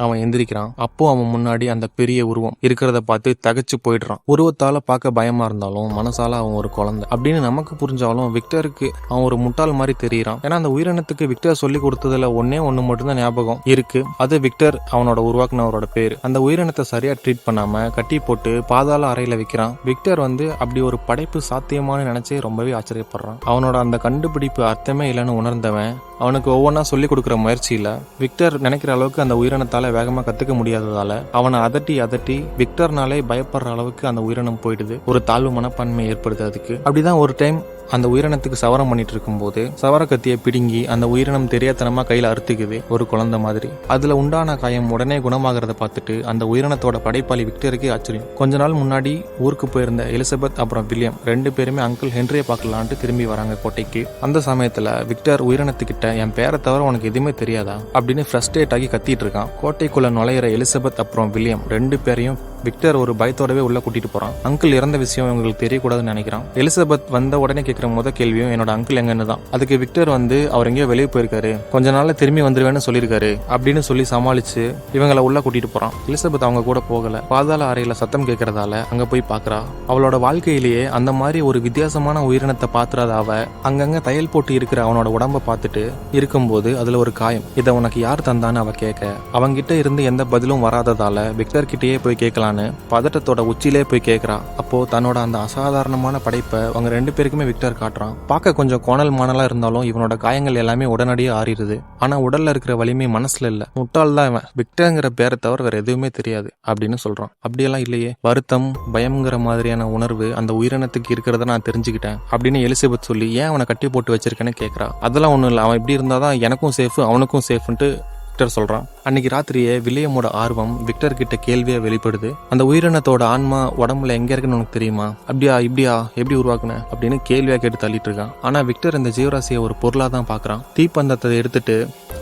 அவன் எந்திரிக்கிறான். அப்போ அவன் முன்னாடி அந்த பெரிய உருவம் இருக்கிறத பார்த்து தகச்சு போயிடுறான். உருவத்தால பார்க்க பயமா இருந்தாலும் மனசால அவன் ஒரு குழந்தை அப்படின்னு நமக்கு புரிஞ்சாலும் விக்டருக்கு அவன் ஒரு முட்டாள் மாதிரி தெரியறான். ஏன்னா அந்த உயிரினத்துக்கு விக்டர் சொல்லி கொடுத்ததுல ஒன்னே ஒண்ணு மட்டும்தான் ஞாபகம் இருக்கு. அது விக்டர் அவனோட உருவாக்குனவரோட பேரு. அந்த உயிரினத்தை சரியா ட்ரீட் பண்ணாம கட்டி போட்டு பாதாள அறையில வைக்கிறான். விக்டர் அப்படி ஒரு படைப்பு சாத்தியமானு நினைச்சே ரொம்பவே ஆச்சரியப்படுறான். அவனோட அந்த கண்டுபிடிப்பு அர்த்தமே இல்லைன்னு உணர்ந்தவன் அவனுக்கு ஒவ்வொன்னா சொல்லி கொடுக்குற முயற்சியில விக்டர் நினைக்கிற அளவுக்கு அந்த உயிரினத்தால வேகமா கத்துக்க முடியாததால அவனை அதட்டி விக்டர்னாலே பயப்படுற அளவுக்கு அந்த உயிரினம் போயிடுது. ஒரு தாழ்வு மனப்பான்மை ஏற்படுது அதுக்கு. அப்படிதான் ஒரு டைம் அந்த உயிரினத்துக்கு சவரம் பண்ணிட்டு இருக்கும் போது சவர கத்தியை பிடுங்கி அந்த உயிரினம் தெரியாதனமா கையில அறுத்துக்குது ஒரு குழந்தை மாதிரி. அதுல உண்டான காயம் உடனே குணமாகறத பார்த்துட்டு அந்த உயிரினத்தோட படைப்பாளி விக்டருக்கு ஆச்சரியம். கொஞ்ச நாள் முன்னாடி ஊருக்கு போயிருந்த எலிசபெத் அப்புறம் வில்லியம் 2 பேருமே அங்கிள் ஹென்ரியை பார்க்கலான்ட்டு திரும்பி வராங்க கோட்டைக்கு. அந்த சமயத்துல விக்டர் உயிரினத்துக்கிட்ட என் பேரை தவிர உனக்கு எதுவுமே தெரியாதா அப்படின்னு ஃப்ரஸ்ட்ரேட் ஆகி கத்திட்டு இருக்கான். கோட்டைக்குள்ள நுழையிற எலிசபெத் அப்புறம் வில்லியம் 2 பேரையும் விக்டர் ஒரு பயத்தோடவே உள்ள கூட்டிட்டு போறான். அங்கிள் இறந்த விஷயம் இவங்களுக்கு தெரியக்கூடாதுன்னு நினைக்கிறான். எலிசபெத் வந்த உடனே கேட்கிற முத கேள்வியும் என்னோட அங்கிள் எங்கன்னு தான். அதுக்கு விக்டர் அவர் எங்கேயோ வெளியே போயிருக்காரு, கொஞ்ச நாள்ல திரும்பி வந்துருவேன்னு சொல்லியிருக்காரு அப்படின்னு சொல்லி சமாளிச்சு இவங்களை உள்ள கூட்டிட்டு போறான். எலிசபெத் அவங்க கூட போகல. பாதாள அறையில சத்தம் கேட்கறதால அங்க போய் பாக்குறா. அவளோட வாழ்க்கையிலேயே அந்த மாதிரி ஒரு வித்தியாசமான உயிரினத்தை பாத்துறாத அவ அங்கங்க தையல் போட்டு இருக்கிற அவனோட உடம்ப பார்த்துட்டு இருக்கும்போது அதுல ஒரு காயம். இதை உனக்கு யார் தந்தான்னு அவ கேட்க அவங்கிட்ட இருந்து எந்த பதிலும் வராததால விக்டர் கிட்டேயே போய் கேட்கலாம் பதட்டத்தோட உச்சிலே போய் கேட்கறா. அப்போ தன்னோட அந்த அசாதாரணமான படைப்பை அவங்க 2 பேருக்குமே விக்டர் காட்டுறான். பார்க்க கொஞ்சம் கோணல் மாணலா இருந்தாலும் இவனோட காயங்கள் எல்லாமே உடனடியே ஆறிடுது. ஆனா உடல்ல இருக்கிற வலிமை மனசுல இல்ல. முட்டாள் தான் இவன், விக்டர்ங்கிற பேரை தவிர வேற எதுவுமே தெரியாது அப்படின்னு சொல்றான். அப்படியெல்லாம் இல்லையே, வருத்தம் பயம்ங்கிற மாதிரியான உணர்வு அந்த உயிரினத்துக்கு இருக்கிறத நான் தெரிஞ்சுக்கிட்டேன் அப்படின்னு எலிசபெத் சொல்லி ஏன் அவனை கட்டி போட்டு வச்சிருக்கேன்னு கேட்கறா. அதெல்லாம் ஒண்ணும் இல்லை, அவன் இப்படி இருந்தாதான் எனக்கும் சேஃப் அவனுக்கும் சேஃப்ன்ட்டு விக்டர் சொல்றான். அன்னைக்கு ராத்திரியே வில்லியமோட ஆர்வம் விக்டர் கிட்ட கேள்வியா வெளிப்படுது. அந்த உயிரினத்தோட ஆன்மா உடம்புல எங்க இருக்குன்னு உனக்கு தெரியுமா, அப்படியா இப்படியா எப்படி உருவாக்குன அப்படின்னு கேள்வியா கேட்டு தள்ளிட்டு இருக்கான். ஆனா விக்டர் இந்த ஜீவராசியை ஒரு பொருளா தான் பாக்குறான். தீப்பந்தத்தை எடுத்துட்டு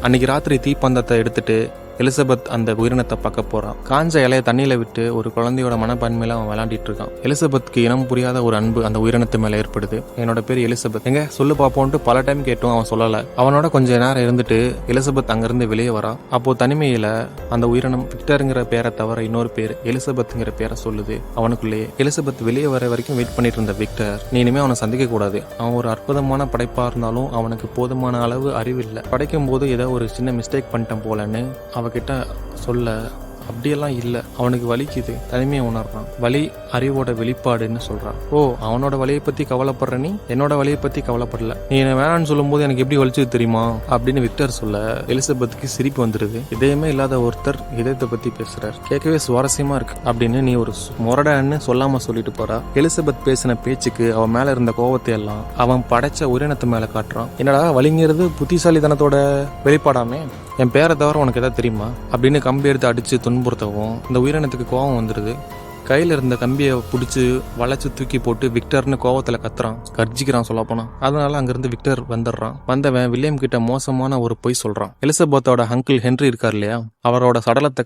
அன்னைக்கு ராத்திரி தீப்பந்தத்தை எடுத்துட்டு எலிசபெத் அந்த உயிரினத்தை பார்க்க போறான். காஞ்ச இலைய தண்ணியில விட்டு ஒரு குழந்தையோட மனப்பான்மையில அவன் விளையாண்டிட்டு இருக்கான். எலிசபெத்க்கு இனம் புரியாத ஒரு அன்பு அந்த உயிரினத்து மேல ஏற்படுது. என்னோட பேர் எலிசபெத், எங்க சொல்லு பாப்போன்ட்டு பல டைம் கேட்டும் அவன் சொல்லல. அவனோட கொஞ்ச நேரம் இருந்துட்டு எலிசபெத் அங்கிருந்து வெளியே வரா. அப்போ தனிமையில அந்த உயிரினம் விக்டருங்கிற பேரை தவிர இன்னொரு பேர் எலிசபெத்ங்கிற பேரை சொல்லுது அவனுக்குள்ளேயே. எலிசபெத் வெளியே வர வரைக்கும் வெயிட் பண்ணிட்டு இருந்த விக்டர் நீ இனிமே அவனை சந்திக்க கூடாது, அவன் ஒரு அற்புதமான படைப்பா இருந்தாலும் அவனுக்கு போதுமான அளவு அறிவு இல்லை, படைக்கும் போது ஏதோ ஒரு சின்ன மிஸ்டேக் பண்ணிட்டேன் போலன்னு அவகிட்ட சொல்ல. அப்படியெல்லாம் இல்லை, அவனுக்கு வலிக்குது, தனிமையை உணர்றான். வலி அறிவோட வெளிப்பாடுன்னு சொல்றான். ஓ, அவனோட வலியை பத்தி கவலைப்படுற நீ என்னோட வலியை பத்தி கவலைப்படல, நீ என்ன வேணான்னு சொல்லும் போது எனக்கு எப்படி வலிச்சது தெரியுமா அப்படின்னு விக்டர் சொல்ல எலிசபெத்துக்கு சிரிப்பு வந்துருது. இதயமே இல்லாத ஒருத்தர் இதயத்தை பத்தி பேசுறார், கேட்கவே சுவாரஸ்யமா இருக்கு அப்படின்னு நீ ஒரு முரடன்னு சொல்லாம சொல்லிட்டு போறா. எலிசபெத் பேசின பேச்சுக்கு அவன் மேல இருந்த கோவத்தை எல்லாம் அவன் படைச்ச உயிரினத்து மேல காட்டுறான். என்னடா வலிங்கிறது புத்திசாலித்தனத்தோட வெளிப்பாடாமே, என் பேரை தவிர உனக்கு எதாவது தெரியுமா அப்படின்னு கம்பி எடுத்து அடிச்சு துன்புறுத்தவும் இந்த உயிரினத்துக்கு கோபம் வந்துடுது. கையில இருந்த கம்பியை பிடிச்சி வளைச்சு தூக்கி போட்டு விக்டர்னு கோவத்துல கத்துறான், கர்ஜிக்கிறான் சொல்ல போனா. அதனால அங்கிருந்து விக்டர் வந்துடுறான். வந்தவன் வில்லியம் கிட்ட மோசமான ஒரு பொய் சொல்றான். எலிசபெத்தோட அங்கிள் ஹென்றி இருக்கார் இல்லையா, அவரோட சடலத்தை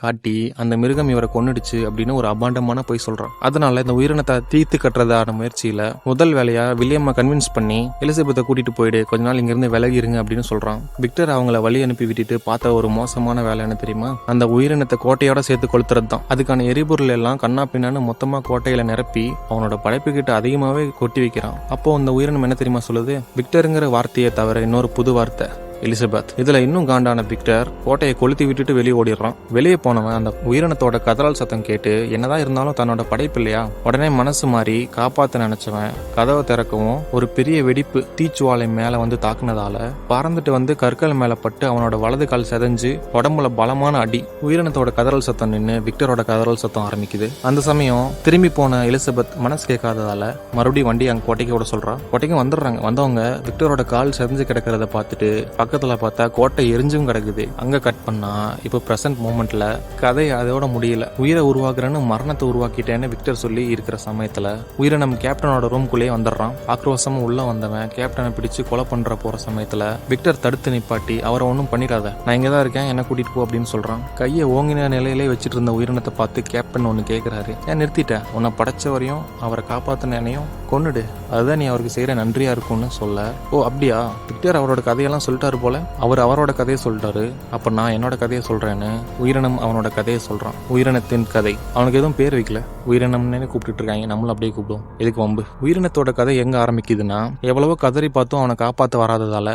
காட்டி அந்த மிருகம் இவரை கொன்னுடுச்சு அப்படின்னு ஒரு அபாண்டமான பொய் சொல்றான். அதனால இந்த உயிரினத்தை தீர்த்து கட்டுறதான முயற்சியில முதல் வேலையா வில்லியம்மை கன்வின்ஸ் பண்ணி எலிசபெத்தை கூட்டிட்டு போயிடு, கொஞ்ச நாள் இங்கிருந்து விலகிருங்க அப்படின்னு சொல்றான். விக்டர் அவங்கள வழி அனுப்பி விட்டுட்டு பார்த்த ஒரு மோசமான வேலை என்ன தெரியுமா, அந்த உயிரினத்தை கோட்டையோட சேர்த்து கொளுத்துறது தான். அதுக்கான எரிபொருள் எல்லாம் கண்ணா பின்னான்னு மொத்தமா கோட்டையில நிரப்பி அவனோட படைப்பு கிட்ட அதிகமாவே கொட்டி வைக்கிறான். அப்போ அந்த உயிரினம் என்ன தெரியுமா சொல்லுது, விக்டருங்கிற வார்த்தையை தவிர இன்னொரு புது வார்த்தை எலிசபெத். இதுல இன்னும் காண்டான விக்டர் கோட்டையை கொளுத்தி விட்டுட்டு வெளியே ஓடிடுறான். வெளியே போனவன் அந்த உயிரினத்தோட கதறல் சத்தம் கேட்டு என்னதான் இருந்தாலும் தன்னோட படைப்பு இல்லையா, உடனே மனசு மாறி காப்பாத்த நினைச்சவன் கதவை திறக்கவும் ஒரு பெரிய வெடிப்பு தீச்சுவாலை மேல வந்து தாக்குனதால பறந்துட்டு வந்து கற்கள் மேல பட்டு அவனோட வலது கால் செதஞ்சு உடம்புல பலமான அடி. உயிரினத்தோட கதறல் சத்தம் நின்று விக்டரோட கதறல் சத்தம் ஆரம்பிக்குது. அந்த சமயம் திரும்பி போன எலிசபெத் மனசு கேட்காததால மறுபடியும் வண்டி அங்க கோட்டைக்கு விட சொல்றான். கோட்டைக்கு வந்துடுறாங்க. வந்தவங்க விக்டரோட கால் செதஞ்சு கிடக்கிறத பார்த்துட்டு பக்கத்துல பார்த்தா கோட்டை எரிஞ்சும் கிடக்குது. அங்க கட் பண்ணா இப்போ பிரசன்ட் மூமெண்ட்ல கதை அதோட முடியல. உயிரை உருவாக்குறேன்னு மரணத்தை உருவாக்கிட்டேன்னு விக்டர் சொல்லி இருக்கிற சமயத்துல உயிரினம் கேப்டனோட ரூம்குள்ளேயே வந்துடுறான். ஆக்ரோஷமா உள்ள வந்தவன் கேப்டனை பிடிச்சு கொலை பண்ற போற சமயத்துல விக்டர் தடுத்து நிப்பாட்டி அவரை ஒன்னும் பண்ணிடாத, நான் இங்கதான் இருக்கேன், என்ன கூட்டிட்டு போ அப்படின்னு சொல்றான். கையை ஓங்கின நிலையிலே வச்சிட்டு இருந்த உயிரினத்தை பார்த்து கேப்டன் ஒன்னு கேட்கிறாரு, ஏன் நிறுத்திட்ட, உன்னை படைச்ச வரையும் அவரை காப்பாத்தினையும் கொன்னுடு, அதுதான் நீ அவருக்கு செய்யற நன்றியா இருக்கும்னு சொல்ல. ஓ அப்படியா, விக்டர் அவரோட கதையெல்லாம் சொல்லிட்டாரு போல. அவர் அவரோட கதையை சொல்லிட்டாரு, அப்ப நான் என்னோட கதையை சொல்றேன்னு உயிரினம் அவனோட கதையை சொல்றான். உயிரினத்தின் கதை. அவனுக்கு எதுவும் பேர் வைக்கல, உயிரினம்னு கூப்பிட்டு இருக்காங்க, நம்மளும் அப்படியே கூப்பிடுவோம், எதுக்கு வம்பு. உயிரினத்தோட கதை எங்க ஆரம்பிக்குதுன்னா, எவ்வளவோ கதறி பார்த்தும் அவனை காப்பாற்ற வராததால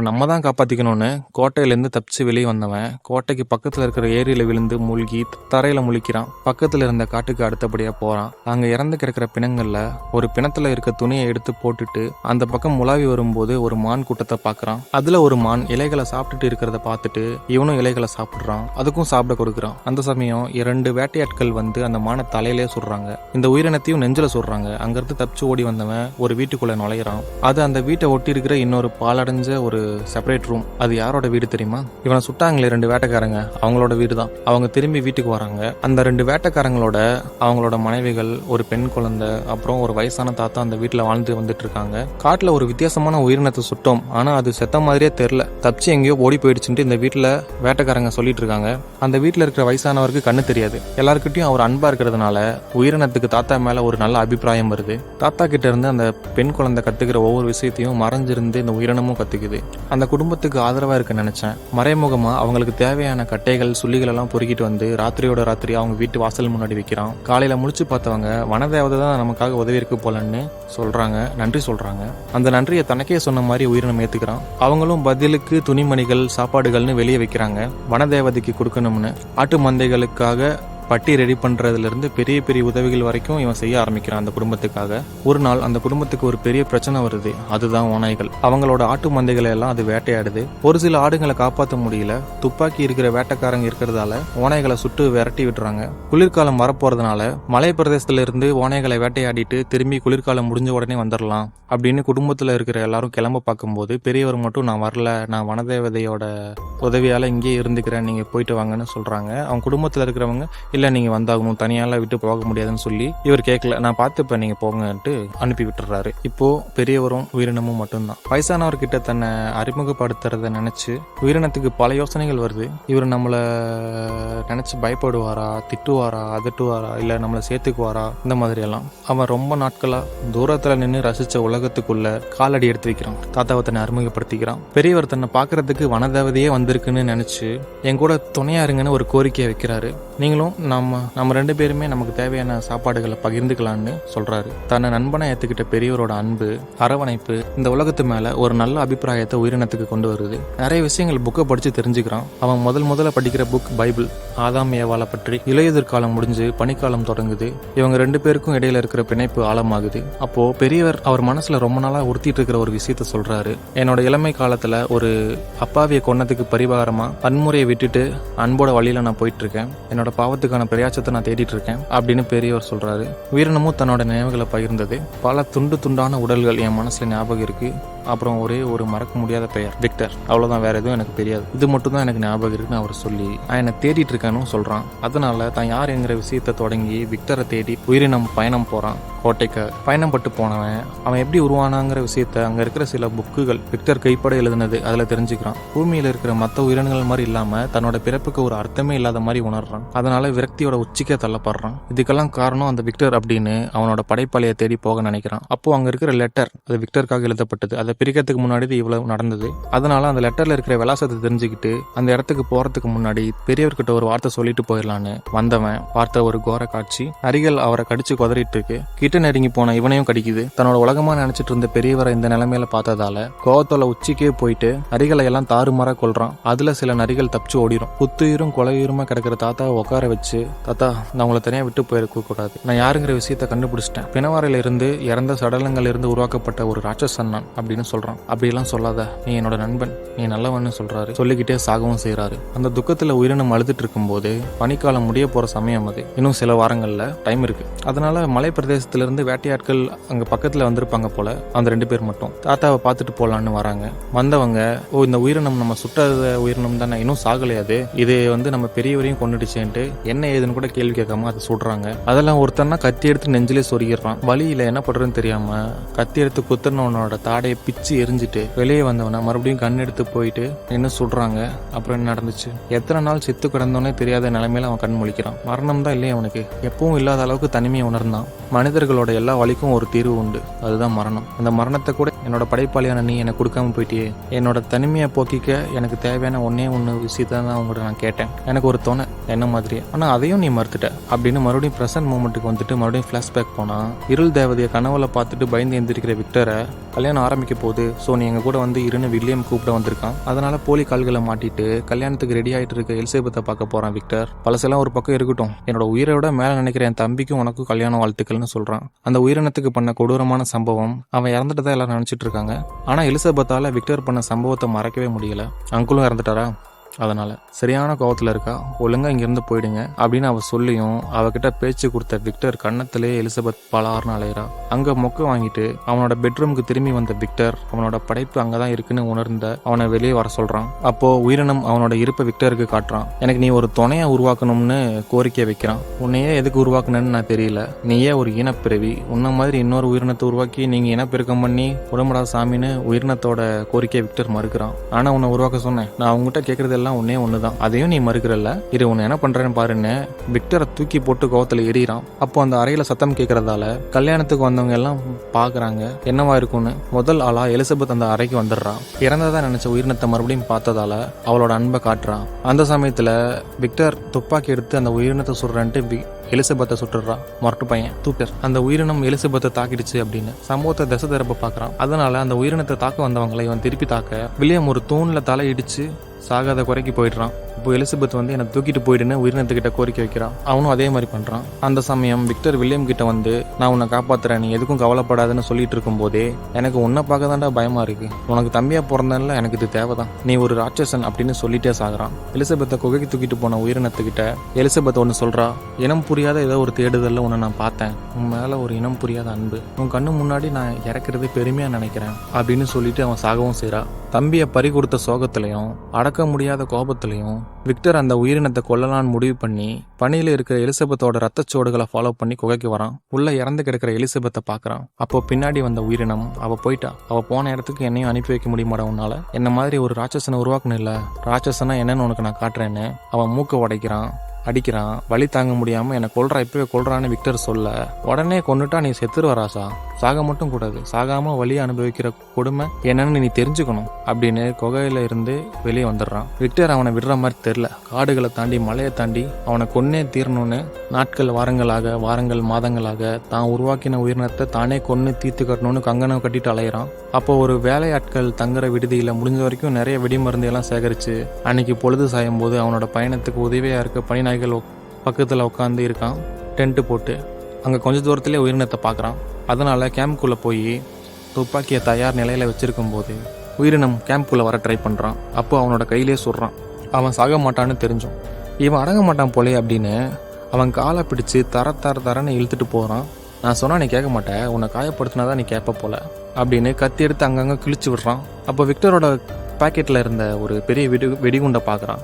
நம்ம தான் காப்பாத்திக்கணும்னு கோட்டையில இருந்து தப்பிச்சு வெளியே வந்தவன் கோட்டைக்கு பக்கத்துல இருக்கிற ஏரியில விழுந்து மூழ்கி தரையில முழிக்கிறான். பக்கத்துல இருந்த காட்டுக்கு அடுத்தபடியா போறான். அங்க இறந்து கிடக்கிற பிணங்கள்ல ஒரு பிணத்துல இருக்க துணியை எடுத்து போட்டுட்டு அந்த பக்கம் முலாவி வரும்போது ஒரு மான் கூட்டத்தை பாக்குறான். அதுல ஒரு மான் இலைகளை சாப்பிட்டுட்டு இருக்கிறத பார்த்துட்டு இவனும் இலைகளை சாப்பிடுறான். அதுக்கும் சாப்பிட கொடுக்குறான். அந்த சமயம் 2 வேட்டையாட்கள் வந்து அந்த மான தலையிலே சுடுறாங்க. இந்த உயிரினத்தையும் நெஞ்சில சுடுறாங்க. அங்கிருந்து தப்பிச்சு ஓடி வந்தவன் ஒரு வீட்டுக்குள்ள நுழையிறான். அது அந்த வீட்டை ஒட்டி இருக்கிற இன்னொரு பாலடைஞ்ச ஒரு செப்பரேட் ரூம். அது யாரோட வீடு தெரியுமா, இவனை சுட்டாங்களே 2 வேட்டைக்காரங்க, அவங்களோட வீடு தான். அவங்க திரும்பி வீட்டுக்கு வராங்க. அந்த 2 வேட்டைக்காரங்களோட அவங்களோட மனைவிகள், ஒரு பெண் குழந்தை, அப்புறம் ஒரு வயசான தாத்தா அந்த வீட்டுல வாழ்ந்து வந்துட்டு இருக்காங்க. காட்டுல ஒரு வித்தியாசமான உயிரினத்தை சுட்டோம், ஆனா அது செத்த மாதிரியே தெரியல, தப்பிச்சு எங்கேயோ ஓடி போயிடுச்சுட்டு இந்த வீட்டுல வேட்டைக்காரங்க சொல்லிட்டு இருக்காங்க. அந்த வீட்டுல இருக்கிற வயசானவருக்கு கண்ணு தெரியாது. எல்லாருக்கிட்டையும் அவர் அன்பா இருக்கிறதுனால உயிரினத்துக்கு தாத்தா மேல ஒரு நல்ல அபிப்பிராயம் வருது. தாத்தா கிட்ட இருந்து அந்த பெண் குழந்தை கத்துக்கிற ஒவ்வொரு விஷயத்தையும் மறைஞ்சிருந்து இந்த உயிரினமும் கத்துக்குது. அந்த குடும்பத்துக்கு ஆதரவா இருக்க நினைச்சேன். மறைமுகமா அவங்களுக்கு தேவையான கட்டைகள் சுள்ளிகள் எல்லாம் பொறுக்கிட்டு வந்து ராத்திரியோட ராத்திரி அவங்க வீட்டு வாசல் முன்னாடி வைக்கிறான். காலையில முழிச்சு பார்த்தவங்க வனதேவதை தான் நமக்காக உதவி இருக்கு போலன்னு சொல்றாங்க, நன்றி சொல்றாங்க. அந்த நன்றியை தனக்கே சொன்ன மாதிரி உயிரினம் ஏத்துக்கிறான். அவங்களும் பதிலுக்கு துணிமணிகள் சாப்பாடுகள்னு வெளியே வைக்கிறாங்க, வனதேவதைக்கு கொடுக்கணும்னு. ஆட்டு மந்தைகளுக்காக பட்டி ரெடி பண்றதுல இருந்து பெரிய பெரிய உதவிகள் வரைக்கும் இவன் செய்ய ஆரம்பிக்கிறான் அந்த குடும்பத்துக்காக. ஒரு நாள் அந்த குடும்பத்துக்கு ஒரு பெரிய பிரச்சனை வருது, அதுதான் ஓநாய்கள். அவங்களோட ஆட்டு மந்தைகளை எல்லாம் அது வேட்டையாடுது. ஒரு சில ஆடுகளை காப்பாற்ற முடியல, துப்பாக்கி இருக்கிற வேட்டைக்காரங்க இருக்கிறதால ஓநாய்களை சுட்டு விரட்டி விட்டுறாங்க. குளிர்காலம் வரப்போறதுனால மலை பிரதேசத்துல இருந்து ஓநாய்களை வேட்டையாடிட்டு திரும்பி குளிர்காலம் முடிஞ்ச உடனே வந்துடலாம் அப்படின்னு குடும்பத்துல இருக்கிற எல்லாரும் கிளம்ப பார்க்கும்போது பெரியவர் மட்டும் நான் வரல, நான் வனதேவதையோட உதவியால இங்கே இருந்துக்கிறேன், நீங்க போயிட்டு வாங்கன்னு சொல்றாங்க. அவங்க குடும்பத்துல இருக்கிறவங்க இல்ல நீங்க வந்தாகணும், தனியால விட்டு போக முடியாதுன்னு சொல்லி இவர் கேட்கல, நான் பார்த்துப்பேன் நீங்க போங்கன்ட்டு அனுப்பி விட்டுறாரு. இப்போ பெரியவரும் உயிரினமும் மட்டும்தான். வயசானவர்கிட்ட தன்னை அறிமுகப்படுத்துறத நினைச்சு உயிரினத்துக்கு பல யோசனைகள் வருது. இவர் நம்மள நினைச்சு பயப்படுவாரா, திட்டுவாரா, அதட்டுவாரா, இல்ல நம்மளை சேர்த்துக்குவாரா, இந்த மாதிரி எல்லாம். அவன் ரொம்ப நாட்களா தூரத்துல நின்று ரசிச்ச உலகத்துக்குள்ள காலடி எடுத்து வைக்கிறான். தாத்தாவை தன்னை அறிமுகப்படுத்திக்கிறான். பெரியவர் தன்னை பாக்குறதுக்கு வனதேவதையே வந்திருக்குன்னு நினைச்சு என் கூட துணையா இருங்கன்னு ஒரு கோரிக்கையை வைக்கிறாரு. நீங்களும் நம்ம 2 பேருமே நமக்கு தேவையான சாப்பாடுகளை பகிர்ந்துக்கலான்னு சொல்றாரு. தன்னை நண்பனை ஏத்துக்கிட்ட பெரியவரோட அன்பு, அரவணைப்பு இந்த உலகத்து மேல ஒரு நல்ல அபிப்பிராயத்தை உயிரினத்துக்கு கொண்டு வருது. நிறைய விஷயங்கள் புக்கை படிச்சு தெரிஞ்சுக்கிறான். அவன் முதல்ல படிக்கிற புக் பைபிள். ஆதாம் ஏவாளை பற்றி. இலையுதிர் காலம் முடிஞ்சு பனிக்காலம் தொடங்குது. இவங்க 2 பேருக்கும் இடையில இருக்கிற பிணைப்பு ஆழமாகுது. அப்போ பெரியவர் அவர் மனசுல ரொம்ப நாளா உறுத்திட்டு இருக்கிற ஒரு விஷயத்த சொல்றாரு. என்னோட இளமை காலத்துல ஒரு அப்பாவிய கொன்னதுக்கு பரிகாரமா வன்முறையை விட்டுட்டு அன்போட வழியில நான் போயிட்டு இருக்கேன். என்னோட பாவத்துக்கான பிரயாசத்தை நான் தேடிட்டு இருக்கேன் அப்படின்னு பெரியவர் சொல்றாரு. உயிரினமும் தன்னோட நினைவுகளை பகிர்ந்தது. பல துண்டு துண்டான உடல்கள் என் மனசுல ஞாபகம் இருக்கு. அப்புறம் ஒரே ஒரு மறக்க முடியாத பெயர் விக்டர். அவ்வளவுதான், வேற எதுவும் எனக்கு தெரியாது. இது மட்டும் தான் எனக்கு ஞாபகம் இருக்குன்னு அவர் சொல்லி என்னை தேடிட்டு இருக்கான்னு சொல்றான். அதனால தான் யாருங்கிற விஷயத்தை தொடங்கி விக்டரை தேடி உயிரினம் பயணம் போறான். கோட்டைக்கு பயணம் பட்டு போனவன் அவன் எப்படி உருவானாங்கிற விஷயத்த அங்க இருக்கிற சில புக்குகள் விக்டர் கைப்பட எழுதுனது அதுல தெரிஞ்சுக்கிறான். பூமியில இருக்கிற மற்ற உயிரினங்கள் மாதிரி இல்லாம தன்னோட பிறப்புக்கு ஒரு அர்த்தமே இல்லாத மாதிரி உணர்றான். அதனால விரக்தியோட உச்சிக்கே தள்ளப்படுறான். இதுக்கெல்லாம் காரணம் அந்த விக்டர் அப்படின்னு அவனோட படைப்பாளையை தேடி போக நினைக்கிறான். அப்போ அங்க இருக்கிற லெட்டர் அது விக்டருக்காக எழுதப்பட்டது. அதை பிரிக்கிறதுக்கு முன்னாடி இவ்வளவு நடந்தது. அதனால அந்த லெட்டர்ல இருக்கிற விலாசத்தை தெரிஞ்சுக்கிட்டு அந்த இடத்துக்கு போறதுக்கு முன்னாடி பெரியவர்கிட்ட ஒரு வார்த்தை சொல்லிட்டு போயிடலான்னு வந்தவன் பார்த்த ஒரு கோர காட்சி. நரிகள் அவரை கடிச்சு குதறிட்டு இருக்கு. கிட்ட நெருங்கி போன இவனையும் கடிக்குது. தன்னோட உலகமா நினைச்சிட்டு இருந்த பெரியவரை இந்த நிலைமையில பார்த்ததால கோவத்தோட உச்சிக்கே போயிட்டு நரிகளை எல்லாம் தாறுமாறா கொல்றான். அதுல சில நரிகள் தப்பிச்சு ஓடிடும். புத்துயிரும் கொலையுயிருமா கிடக்கிற தாத்தாவை உட்கார வச்சு, தாத்தா நான் உங்களை தனியா விட்டு போயிருக்க கூடாது, நான் யாருங்கிற விஷயத்த கண்டுபிடிச்சிட்டேன், பிணவாரையில இருந்து இறந்த சடலங்கள் இருந்து உருவாக்கப்பட்ட ஒரு ராட்சசன் நான் அப்படின்னு சொல்றான். அப்படியெல்லாம் சொல்லாத, நீ என்னோட நண்பன், நீ நல்லவன்னு சொல்றாரு. சொல்லிக்கிட்டே சாகவும் செய்யறாரு. அந்த துக்கத்துல உயிரினம் அழுதுட்டு இருக்கும் போது பனிக்காலம் முடிய போற சமயம் அது. இன்னும் சில வாரங்கள்ல டைம் இருக்கு. அதனால மலை பிரதேசத்துல இருந்து வேட்டையாட்கள் அங்க பக்கத்துல வந்திருப்பாங்க போல. அந்த 2 பேர் மட்டும் தாத்தாவை பார்த்துட்டு போலான்னு வராங்க. வந்தவங்க, ஓ இந்த உயிரினம் நம்ம சுட்டாத உயிரினம் தானே, இன்னும் சாகலையாது, இது நம்ம பெரியவரையும் கொண்டுடுச்சேன்ட்டு என்ன ஏதுன்னு கூட கேள்வி கேட்காம அதை சுடுறாங்க. அதெல்லாம் ஒருத்தன்னா கத்தி எடுத்து நெஞ்சிலே சொருகிறான். வழியில என்ன பண்றதுன்னு தெரியாம கத்தி எடுத்து குத்துனவனோட தாடையை பிச்சு எரிஞ்சிட்டு வெளியே வந்தவன மறுபடியும் கண் எடுத்து போயிட்டு நின்று சுடுறாங்க. அப்புறம் என்ன நடந்துச்சு? எத்தனை நாள் செத்து கிடந்தோன்னே தெரியாத நிலைமையில அவன் கண் முழிக்கிறான். மரணம் தான் இல்லையே அவனுக்கு. எப்பவும் இல்லாத அளவுக்கு தனிமையை உணர்ந்தான். மனிதர்களோட எல்லா வலிக்கும் ஒரு தீர்வு உண்டு, அதுதான் மரணம். அந்த மரணத்தை கூட என்னோட படைப்பாளியான நீ எனக்கு கொடுக்காம போயிட்டியே. என்னோட தனிமையை போக்கிக்க எனக்கு தேவையான ஒன்னே விஷயத்த தான் உங்கள்கிட்ட நான் கேட்டேன். எனக்கு ஒரு துணை என்ன மாதிரியே, ஆனா அதையும் நீ மறுத்துட்ட அப்படின்னு மறுபடியும் பிரசன்ட் மூமெண்ட்டுக்கு வந்துட்டு மறுபடியும் பிளாஷ்பேக் போனா, இருள் தேவதையை கனவுல பார்த்துட்டு பயந்து எந்திரிக்கிற விக்டரை கல்யாணம் ஆரம்பிக்க போகுது, ஸோ நீ எங்க கூட வந்து இருன்னு வில்லியம் கூப்பிட வந்திருக்கான். அதனால போலி கால்களை மாட்டிட்டு கல்யாணத்துக்கு ரெடி ஆயிட்டு இருக்க எலிசபெத்தை பார்க்க போறான் விக்டர். பழசெல்லாம் ஒரு பக்கம் இருக்கட்டும், என்னோட உயிரோட மேல நினைக்கிற என் தம்பிக்கும் உனக்கும் கல்யாணம் வாழ்த்துக்கள்னு சொல்றான். அந்த உயிரினத்துக்கு பண்ண கொடூரமான சம்பவம், அவன் இறந்துட்டதா எல்லாரும் நினைச்சிட்டு இருக்காங்க. ஆனா எலிசபெத்தால விக்டர் பண்ண சம்பவத்தை மறக்கவே முடியல. அங்குளும் இறந்துட்டாரா? அதனால சரியான கோவத்துல இருக்கா, ஒழுங்கா இங்கிருந்து போயிடுங்க அப்படின்னு அவ சொல்லியும் அவகிட்ட பேச்சு கொடுத்த விக்டர் கண்ணத்திலே எலிசபெத் பலார்னு அலையறா. அங்க மொக்க வாங்கிட்டு அவனோட பெட்ரூமுக்கு திரும்பி வந்த விக்டர் அவனோட படைப்பு அங்கதான் இருக்குன்னு உணர்ந்த அவனை வெளியே வர சொல்றான். அப்போ உயிரினம் அவனோட இருப்பை விக்டருக்கு காட்டுறான். எனக்கு நீ ஒரு துணையை உருவாக்கணும்னு கோரிக்கை வைக்கிறான். உன்னையே எதுக்கு உருவாக்கணும்னு நான் தெரியல, நீயே ஒரு இனப்பிறவி, உன்ன மாதிரி இன்னொரு உயிரினத்தை உருவாக்கி நீங்க இனப்பெருக்கம் பண்ணி உடம்புடா சாமின்னு உயிரினத்தோட கோரிக்கையை விக்டர் மறுக்கிறான். ஆனா உன்னை உருவாக்க சொன்னேன், நான் உங்ககிட்ட கேட்கறது எல்லாம் ஒன்னே ஒண்ணுதான், அதையும் நீ மறுக்கிறல்ல, இது உன்னை என்ன பண்றேன்னு பாருன்னு விக்டரை தூக்கி போட்டு கோவத்துல எறிகிறான். அப்போ அந்த அறையில சத்தம் கேட்கறதால கல்யாணத்துக்கு வந்தவங்க எல்லாம் பாக்குறாங்க என்னவா இருக்கும்னு. முதல் ஆளா எலிசபெத் அந்த அறைக்கு வந்துடுறான். இறந்ததா நினைச்ச உயிரினத்தை மறுபடியும் பார்த்ததால அவளோட அன்பை காட்டுறான். அந்த சமயத்துல விக்டர் துப்பாக்கி எடுத்து அந்த உயிரினத்தை சுடுறான்ட்டு எலிசபெத்தை சுட்டுறா. மொரட்டு பையன் தூக்கர் அந்த உயிரினம் எலிசபெத்தை தாக்கிடுச்சு அப்படின்னு சம்பவத்தை திசை திருப்ப பாக்குறான். அதனால அந்த உயிரினத்தை தாக்க வந்தவங்களை இவன் திருப்பி தாக்க வில்லியம் ஒரு தூண்ல தலை இடிச்சு சாகாத குறைக்கு போயிடுறான். இப்போ எலிசபெத் என்னை தூக்கிட்டு போயிடுன்னு உயிரினத்துக்கிட்ட கோரிக்கை வைக்கிறான். அவனும் அதே மாதிரி பண்றான். அந்த சமயம் விக்டர் வில்லியம் கிட்ட வந்து, நான் உன்னை காப்பாத்துறேன், நீ எதுக்கும் கவலைப்படாதுன்னு சொல்லிட்டு இருக்கும் போதே எனக்கு உன்னை பார்க்க தாண்டா பயமா இருக்கு, உனக்கு தம்பியா பிறந்தல எனக்கு இது தேவைதான், நீ ஒரு ராட்சசன் அப்படின்னு சொல்லிட்டே சாகுறான். எலிசபெத்தை குகைக்கு தூக்கிட்டு போன உயிரினத்துக்கிட்ட எலிசபெத் ஒன்னு சொல்றா, இனம் புரியாத ஏதோ ஒரு தேடுதல்ல உன்னை நான் பார்த்தேன், உன் மேல ஒரு இனம் புரியாத அன்பு, உன் கண்ணு முன்னாடி நான் இறக்குறது பெருமையா நினைக்கிறேன் அப்படின்னு சொல்லிட்டு அவன் சாகவும் செய்றா. தம்பியை பறி கொடுத்த சோகத்திலையும் அடக்க முடியாத கோபத்திலையும் விக்டர் அந்த உயிரினத்தை கொல்லலான்னு முடிவு பண்ணி பணியில இருக்கிற எலிசபெத்தோட ரத்தச்சோடுகளை ஃபாலோ பண்ணி குகைக்கு வரான். உள்ள இறந்து கிடக்கிற எலிசபெத்தை பாக்குறான். அப்போ பின்னாடி வந்த உயிரினம், அவ போயிட்டா, அவ போன இடத்துக்கு என்னையும் அனுப்பி வைக்க முடியுமாடா உன்னால, என்ன மாதிரி ஒரு ராட்சசனை உருவாக்கணும் இல்ல, ராட்சசனா என்னன்னு உனக்கு நான் காட்டுறேன்னு அவன் மூக்க உடைக்கிறான், அடிக்கிறான். வலி தாங்க முடியாம என்னை கொல்றா, இப்பவே கொல்றான்னு விக்டர் சொல்ல, உடனே கொன்னுட்டா நீ செத்துருவ ராசா, சாக மட்டும் கூடாது, சாகாம வலி அனுபவிக்கிற கொடுமை என்னன்னு நீ தெரிஞ்சுக்கணும் அப்படின்னு குகையில இருந்து வெளியே வந்துடுறான். விக்டர் அவனை விடுற மாதிரி தெரியல. காடுகளை தாண்டி மலையை தாண்டி அவனை கொன்னே தீரணும்னு நாட்கள் வாரங்கள் மாதங்களாக தான் உருவாக்கின உயிரினத்தை தானே கொன்னு தீர்த்து கட்டணும்னு கங்கணம் கட்டிட்டு அலையிறான். அப்போ ஒரு வேலையாட்கள் தங்குற விடுதியில முடிஞ்ச வரைக்கும் நிறைய வெடிமருந்து எல்லாம் சேகரிச்சு அன்னைக்கு பொழுது சாயும் போது அவனோட பயணத்துக்கு உதவியா இருக்க பனிநாய்கள் பக்கத்துல உட்காந்து இருக்கான் டென்ட் போட்டு. அங்க கொஞ்ச தூரத்திலே உயிரினத்தை பாக்குறான். அதனால கேம்ப்குள்ள போய் துப்பாக்கியை தயார் நிலையில வச்சிருக்கும் போது உயிரினம் கேம்ப்குள்ள வர ட்ரை பண்றான். அப்போ அவனோட கையிலே சொல்றான். அவன் சாக மாட்டான்னு தெரிஞ்சும் இவன் அடங்க மாட்டான் போலே அப்படின்னு அவன் காலை பிடிச்சு தரன்னு இழுத்துட்டு போறான். நான் சொன்னா நீ கேட்க மாட்டேன், உன்னை காயப்படுத்தினாதான் நீ கேட்ப போல அப்படின்னு கத்தி எடுத்து அங்கங்கே கிழிச்சு விடுறான். அப்போ விக்டரோட பாக்கெட்டில் இருந்த ஒரு பெரிய வெடிகுண்டை பார்க்குறான்.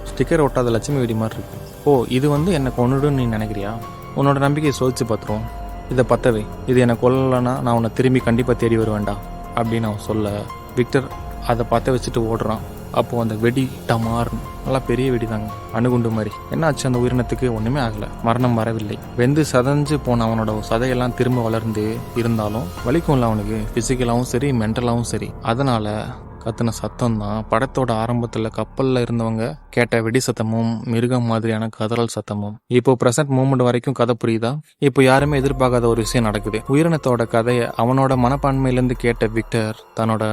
ஸ்டிக்கர் ஒட்டாத லட்சுமி வெடி மாதிரி இருக்கு. ஓ, இது என்னை கொன்னுடுன்னு நீ நினைக்கிறியா? உன்னோட நம்பிக்கையை சோதிச்சு பார்த்துருவோம், இதை பற்றவே, இது என்னை கொல்லலைன்னா நான் உன்னை திரும்பி கண்டிப்பாக தேடி வருவேண்டா அப்படின்னு அவன் சொல்ல விக்டர் அதை பற்ற வச்சுட்டு ஓடுறான். அப்போது அந்த வெடி டமார்னு நல்லா பெரிய வெடி தாங்க, அணுகுண்டு மாதிரி. என்ன ஆச்சு அந்த உயிரினத்துக்கு? ஒன்றுமே ஆகலை, மரணம் வரவில்லை. வெந்து சதஞ்சு போன அவனோட சதையெல்லாம் திரும்ப வளர்ந்து இருந்தாலும் வலிக்கும் இல்லை அவனுக்கு, ஃபிசிக்கலாகவும் சரி மென்டலாகவும் சரி. அதனால் கத்துன சத்தம் தான் படத்தோட ஆரம்பத்தில் கப்பலில் இருந்தவங்க கேட்ட வெடி சத்தமும் மிருகம் மாதிரியான கதறல் சத்தமும். இப்போ பிரசன்ட் மூமெண்ட் வரைக்கும் கதை புரியுதா? இப்போ யாருமே எதிர்பார்க்காத ஒரு விஷயம் நடக்குது. உயிரினத்தோட கதையை அவனோட மனப்பான்மையிலேருந்து கேட்ட விக்டர் தன்னோட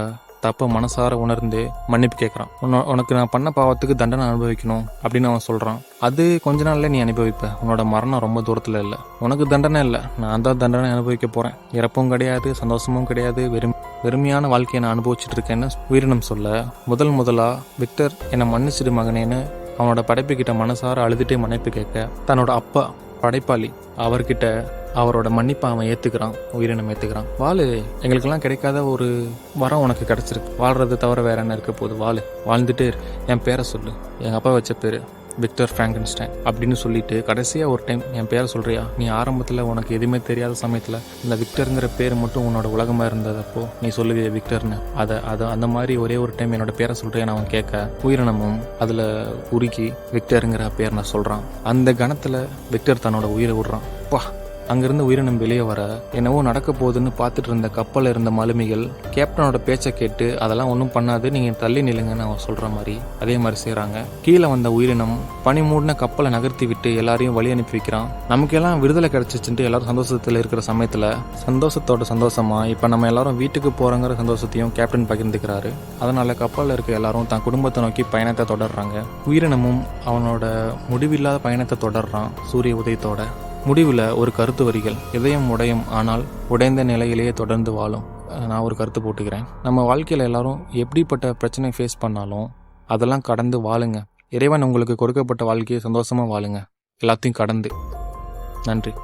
தப்ப மனசார உணர்ந்து மன்னிப்பு கேட்குறான். உனக்கு நான் பண்ண பாவத்துக்கு தண்டனை அனுபவிக்கணும் அப்படின்னு அவன் சொல்கிறான். அது கொஞ்ச நாள்ல நீ அனுபவிப்ப, உன்னோட மரணம் ரொம்ப தூரத்தில் இல்லை, உனக்கு தண்டனை இல்லை, நான் தான் தண்டனை அனுபவிக்க போகிறேன். இறப்பும் கிடையாது, சந்தோஷமும் கிடையாது, வெறுமையான வாழ்க்கையை நான் அனுபவிச்சுட்டு இருக்கேன்னு உயிரினம் சொல்ல முதலா விக்டர் என்னை மன்னிச்சிடு மகனேன்னு அவனோட படைப்புக்கிட்ட மனசார அழுதுட்டே மன்னிப்பு கேட்க தன்னோட அப்பா படைப்பாளி அவர்கிட்ட அவரோட மன்னிப்பை அவன் ஏற்றுக்கிறான், உயிரினம் ஏற்றுக்கிறான். வாழு, எங்களுக்கெல்லாம் கிடைக்காத ஒரு வரம் உனக்கு கிடச்சிருக்கு, வாழ்றது தவிர வேற என்ன இருக்க போகுது, வாழு, வாழ்ந்துட்டு என் பேரை சொல்லு, எங்கள் அப்பா வச்ச பேர் விக்டர் ஃப்ராங்கன்ஸ்டைன் அப்படின்னு சொல்லிட்டு கடைசியாக ஒரு டைம் என் பேரை சொல்கிறியா? நீ ஆரம்பத்தில் உனக்கு எதுவுமே தெரியாத சமயத்தில் இந்த விக்டருங்கிற பேர் மட்டும் உன்னோட உலகமாக இருந்ததப்போ நீ சொல்லுவிய விக்டர்னு, அதை அந்த மாதிரி ஒரே ஒரு டைம் என்னோட பேரை சொல்கிறியான்னு அவன் கேட்க உயிரினமும் அதில் உருக்கி விக்டருங்கிற பேர் நான் சொல்கிறான். அந்த கணத்தில் விக்டர் தன்னோட உயிரை விடுறான். பா, அங்கிருந்து உயிரினம் வெளியே வர என்னவோ நடக்க போகுதுன்னு பார்த்துட்டு இருந்த கப்பலில் இருந்த மாலுமிகள் கேப்டனோட பேச்சை கேட்டு அதெல்லாம் ஒன்றும் பண்ணாது, நீங்கள் தள்ளி நில்லுங்கன்னு அவன் சொல்கிற மாதிரி அதே மாதிரி செய்கிறாங்க. கீழே வந்த உயிரினம் பனி மூடின கப்பலை நகர்த்தி விட்டு எல்லாரையும் வழி அனுப்பி வைக்கிறான். நமக்கெல்லாம் விடுதலை கிடைச்சிச்சுட்டு எல்லாரும் சந்தோஷத்தில் இருக்கிற சமயத்தில் சந்தோஷத்தோட சந்தோஷமா இப்போ நம்ம எல்லாரும் வீட்டுக்கு போகிறோங்கிற சந்தோஷத்தையும் கேப்டன் பகிர்ந்துக்கிறாரு. அதனால கப்பலில் இருக்க எல்லாரும் தன் குடும்பத்தை நோக்கி பயணத்தை தொடர்றாங்க. உயிரினமும் அவனோட முடிவில்லாத பயணத்தை தொடர்றான் சூரிய உதயத்தோட. முடிவில் ஒரு கருத்து வரிகள், இதயம் உடையும் ஆனால் உடைந்த நிலையிலேயே தொடர்ந்து வாழும். நான் ஒரு கருத்து போட்டுக்கிறேன். நம்ம வாழ்க்கையில் எல்லாரும் எப்படிப்பட்ட பிரச்சனை ஃபேஸ் பண்ணாலும் அதெல்லாம் கடந்து வாழுங்க. இறைவன் உங்களுக்கு கொடுக்கப்பட்ட வாழ்க்கையை சந்தோஷமாக வாழுங்க, எல்லாத்தையும் கடந்து. நன்றி.